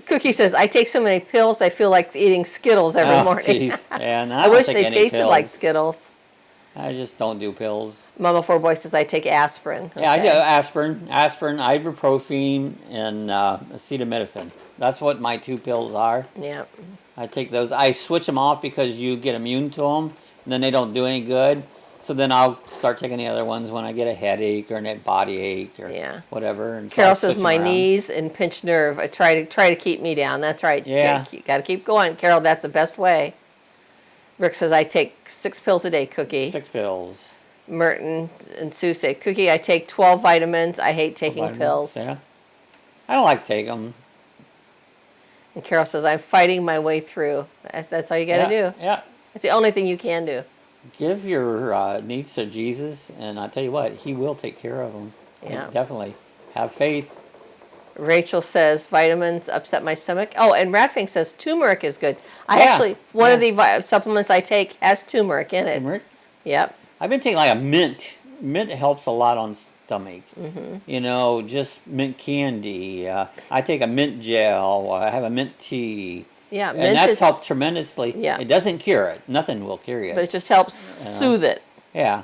Speaker 2: Cookie says, I take so many pills, I feel like eating Skittles every morning.
Speaker 1: Geez. Yeah,
Speaker 2: I wish they tasted like Skittles.
Speaker 1: I just don't do pills.
Speaker 2: Mama Four Boy says, I take aspirin. Okay.
Speaker 1: Yeah, I do aspirin, ibuprofen, and acetaminophen. That's what my 2 pills are.
Speaker 2: Yeah.
Speaker 1: I take those. I switch them off because you get immune to them, and then they don't do any good. So then I'll start taking the other ones when I get a headache or a body ache or whatever. And so
Speaker 2: Carol says my knees and pinched nerve. I try to keep me down. That's right.
Speaker 1: Yeah.
Speaker 2: You got to keep going. Carol, that's the best way. Rick says I take 6 pills a day, Cookie.
Speaker 1: 6 pills.
Speaker 2: Merton and Sue say, Cookie, I take 12 vitamins. I hate taking pills.
Speaker 1: Yeah. I don't like to take them.
Speaker 2: And Carol says, I'm fighting my way through. That's all you got to do.
Speaker 1: Yeah.
Speaker 2: It's the only thing you can do.
Speaker 1: Give your needs to Jesus, and I tell you what, He will take care of them.
Speaker 2: Yeah.
Speaker 1: Definitely. Have faith.
Speaker 2: Rachel says, vitamins upset my stomach. Oh, and Ratfink says turmeric is good. One of the supplements I take has turmeric in it.
Speaker 1: Turmeric?
Speaker 2: Yep.
Speaker 1: I've been taking like a mint mint helps a lot on stomach. You know, just mint candy. I take a mint gel. I have a mint tea.
Speaker 2: Yeah,
Speaker 1: And
Speaker 2: mint
Speaker 1: that's helped tremendously.
Speaker 2: Yeah.
Speaker 1: It doesn't cure it. Nothing will cure it.
Speaker 2: but it just helps soothe it.
Speaker 1: Yeah.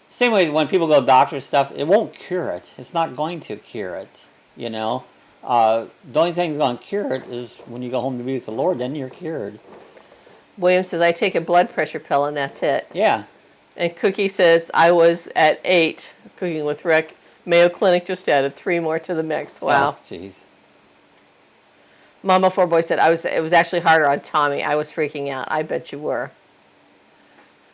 Speaker 1: Same way when people go to doctor stuff, it won't cure it. It's not going to cure it, you know. The only thing that's going to cure it is when you go home to be with the Lord, then you're cured.
Speaker 2: William says, I take a blood pressure pill and that's it.
Speaker 1: Yeah.
Speaker 2: And Cookie says, I was at 8, cooking with Rick. Mayo Clinic just added 3 more to the mix. Wow.
Speaker 1: Oh, jeez.
Speaker 2: Mama Four Boy said, it was actually harder on Tommy. I was freaking out. I bet you were.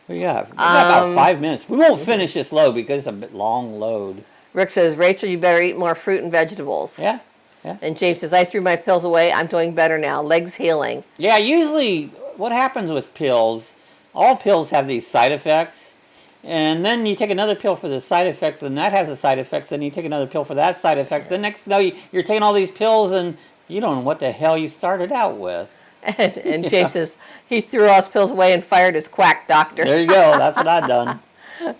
Speaker 1: We got about 5 minutes. We won't finish this load because it's a bit long load.
Speaker 2: Rick says, Rachel, you better eat more fruit and vegetables.
Speaker 1: Yeah. Yeah.
Speaker 2: And James says, I threw my pills away. I'm doing better now. Legs healing.
Speaker 1: Yeah, usually what happens with pills, all pills have these side effects. And then you take another pill for the side effects, and that has the side effects. Then you take another pill for that side effects. Then next, no, you're taking all these pills, and you don't know what the hell you started out with.
Speaker 2: And James says, he threw all his pills away and fired his quack doctor.
Speaker 1: There you go. That's what I've done.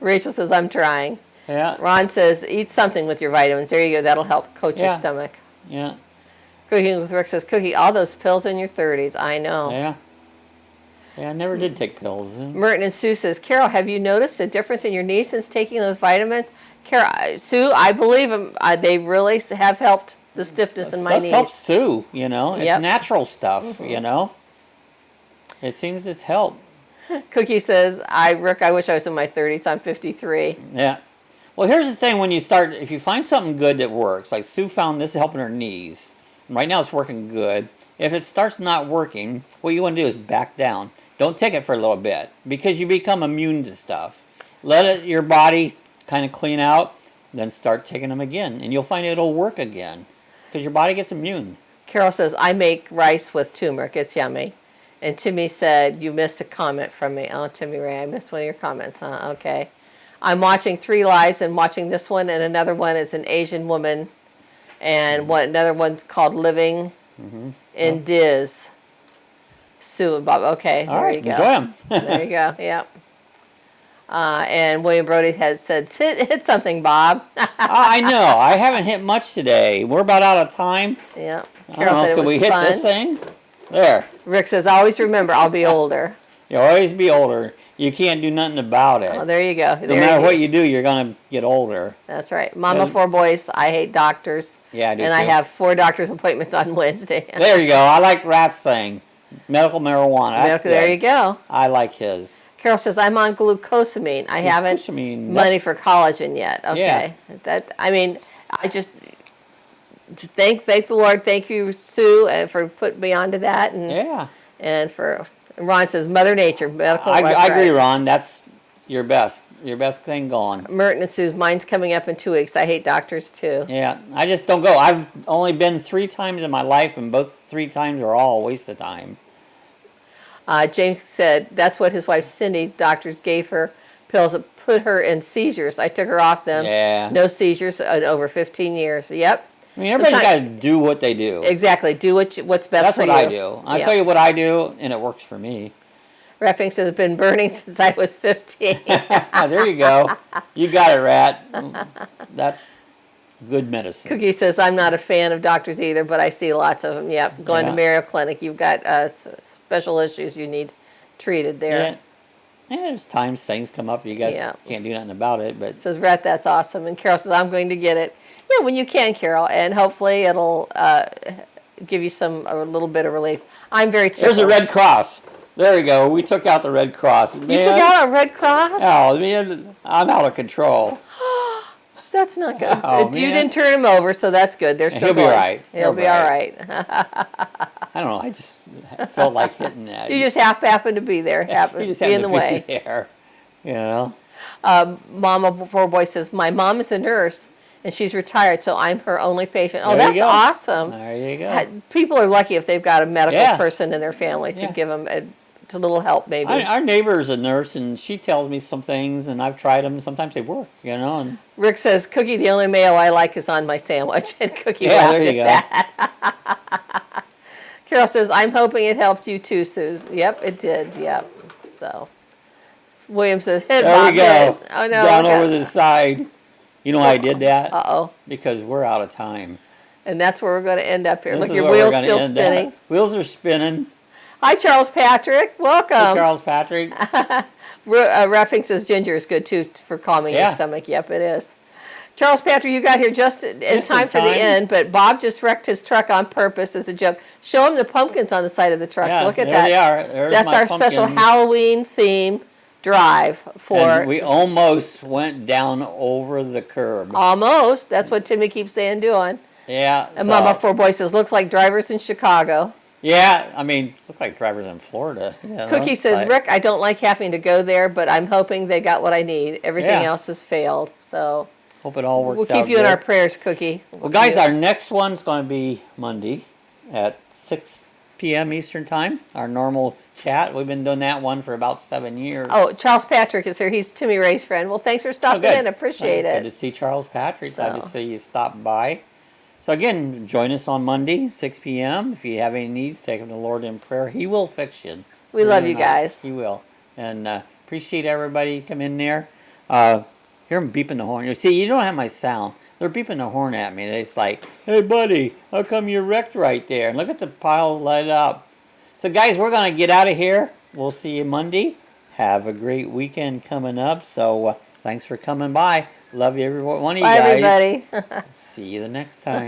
Speaker 2: Rachel says, I'm trying.
Speaker 1: Yeah.
Speaker 2: Ron says, eat something with your vitamins. There you go. That'll help coat your
Speaker 1: Yeah.
Speaker 2: stomach.
Speaker 1: Yeah.
Speaker 2: Cooking with Rick says, Cookie, all those pills in your 30s. I know.
Speaker 1: Yeah. Yeah, I never did take pills.
Speaker 2: Merton and Sue says, Carol, have you noticed a difference in your knee since taking those vitamins? Carol, Sue, I believe them. They really have helped the stiffness in my knees.
Speaker 1: That helps Sue, you know. It's
Speaker 2: Yep.
Speaker 1: natural stuff, you know. It seems it's helped.
Speaker 2: Cookie says, Rick, I wish I was in my 30s. I'm 53.
Speaker 1: Yeah. Well, here's the thing. When you start, if you find something good that works, like Sue found this helping her knees. Right now it's working good. If it starts not working, what you want to do is back down. Don't take it for a little bit because you become immune to stuff. Let your body kind of clean out, then start taking them again. And you'll find it'll work again because your body gets immune.
Speaker 2: Carol says, I make rice with turmeric. It's yummy. And Timmy said, you missed a comment from me. Oh, Timmy Ray, I missed one of your comments, huh? Okay. I'm watching 3 lives and watching this one, and another one is an Asian woman, and another one's called Living in Diz. Sue and Bob. Okay,
Speaker 1: All
Speaker 2: there
Speaker 1: right,
Speaker 2: you go.
Speaker 1: enjoy them.
Speaker 2: There you go, yep. And William Brody has said, hit something, Bob.
Speaker 1: I know. I haven't hit much today. We're about out of time.
Speaker 2: Yep.
Speaker 1: I don't know. Can we hit this thing? There.
Speaker 2: Rick says, always remember, I'll be older.
Speaker 1: You'll always be older. You can't do nothing about it.
Speaker 2: Oh, there you go.
Speaker 1: No matter what you do, you're going to get older.
Speaker 2: That's right. Mama 4 boys, I hate doctors.
Speaker 1: Yeah, I do
Speaker 2: And
Speaker 1: too.
Speaker 2: I have 4 doctor's appointments on Wednesday.
Speaker 1: There you go. I like Rat's saying. Medical marijuana. That's good.
Speaker 2: There you go.
Speaker 1: I like his.
Speaker 2: Carol says, I'm on glucosamine. I haven't money for collagen yet. Okay. Yeah. I just thank the Lord. Thank you, Sue, and for putting me onto that. And for Ron says, Mother Nature, medical.
Speaker 1: I agree, Ron. That's your best thing going.
Speaker 2: Merton and Sue's, mine's coming up in 2 weeks. I hate doctors too.
Speaker 1: Yeah, I just don't go. I've only been 3 times in my life, and both 3 times are all a waste of time.
Speaker 2: James said that's what his wife Cindy's doctors gave her, pills that put her in seizures. I took her off them.
Speaker 1: Yeah.
Speaker 2: No seizures in over 15 years. Yep.
Speaker 1: I mean, everybody's got to do what they do.
Speaker 2: Exactly. Do what's best
Speaker 1: That's
Speaker 2: for you.
Speaker 1: That's what I do. I tell you what I do, and it works for me.
Speaker 2: Reffing says, been burning since I was 15.
Speaker 1: There you go. You got it, Rat. That's good medicine.
Speaker 2: Cookie says, I'm not a fan of doctors either, but I see lots of them. Yep. Going to Mayo Clinic, you've got special issues you need treated there.
Speaker 1: Yeah, there's times things come up. You guys can't do nothing about it. But
Speaker 2: says, Rhett, that's awesome. And Carol says, I'm going to get it. Yeah, when you can, Carol. And hopefully it'll give you a little bit of relief. I'm very tickled.
Speaker 1: There's a Red Cross. There you go. We took out the Red Cross.
Speaker 2: You took out a Red Cross?
Speaker 1: Oh, man, I'm out of control.
Speaker 2: That's not good.
Speaker 1: Oh,
Speaker 2: you didn't turn him over, so that's good. They're still
Speaker 1: He'll be all right.
Speaker 2: He'll be all right.
Speaker 1: I don't know. I just felt like hitting that.
Speaker 2: You just happened to be there.
Speaker 1: You just
Speaker 2: be in the way.
Speaker 1: There, you know.
Speaker 2: Mama 4 Boy says, my mom is a nurse, and she's retired, so I'm her only patient. Oh,
Speaker 1: there
Speaker 2: that's awesome.
Speaker 1: There you go.
Speaker 2: People are lucky if they've got a medical person in their family to give them a little help, maybe.
Speaker 1: Our neighbor is a nurse, and she tells me some things, and I've tried them. Sometimes they work, you know. And
Speaker 2: Rick says, Cookie, the only mayo I like is on my sandwich. And Cookie laughed
Speaker 1: there you
Speaker 2: at that. Carol says, I'm hoping it helped you too, Suze. Yep, it did. Yep. So, William says, hit
Speaker 1: There
Speaker 2: Bob.
Speaker 1: we go.
Speaker 2: Hit. Oh, no.
Speaker 1: Down over the side. You know why I did that?
Speaker 2: Uh-oh.
Speaker 1: Because we're out of time.
Speaker 2: And that's where we're going to end up here.
Speaker 1: This
Speaker 2: Look,
Speaker 1: is
Speaker 2: your
Speaker 1: where we're
Speaker 2: wheel's
Speaker 1: gonna
Speaker 2: still
Speaker 1: end
Speaker 2: spinning.
Speaker 1: up. Wheels are spinning.
Speaker 2: Hi, Charles Patrick. Welcome.
Speaker 1: Hey, Charles Patrick.
Speaker 2: Reffing says ginger is good, too, for calming your stomach. Yep, it is. Charles Patrick, you got here just in time for the end, but Bob just wrecked his truck on purpose as a joke. Show him the pumpkins on the side of the truck.
Speaker 1: Yeah,
Speaker 2: Look at
Speaker 1: there
Speaker 2: that.
Speaker 1: they are. There's
Speaker 2: That's
Speaker 1: my
Speaker 2: our special
Speaker 1: pumpkins.
Speaker 2: Halloween theme drive for.
Speaker 1: And we almost went down over the curb.
Speaker 2: Almost. That's what Timmy keeps saying doing.
Speaker 1: Yeah.
Speaker 2: And Mama Four Boy says, looks like drivers in Chicago.
Speaker 1: Yeah, I mean, look like drivers in Florida.
Speaker 2: Cookie says, Rick, I don't like having to go there, but I'm hoping they got what I need. Everything else has failed. So
Speaker 1: hope it all works out.
Speaker 2: We'll keep you in our prayers, Cookie.
Speaker 1: Well, guys, our next one's going to be Monday at 6 p.m. Eastern Time, our normal chat. We've been doing that one for about 7 years.
Speaker 2: Oh, Charles Patrick is here. He's Timmy Ray's friend. Well, thanks for stopping in. Appreciate it.
Speaker 1: Good to see Charles Patrick. Glad to see you stop by. So again, join us on Monday, 6 p.m. If you have any needs, take them to the Lord in prayer. He will fix you.
Speaker 2: We love you guys.
Speaker 1: He will. And appreciate everybody come in there. Hear them beeping the horn. You see, you don't have my sound. They're beeping the horn at me. It's like, hey, buddy, how come you're wrecked right there? And look at the pile light up. So, guys, we're going to get out of here. We'll see you Monday. Have a great weekend coming up. So, thanks for coming by. Love you, every one of you guys.
Speaker 2: Bye, everybody.
Speaker 1: See you the next time.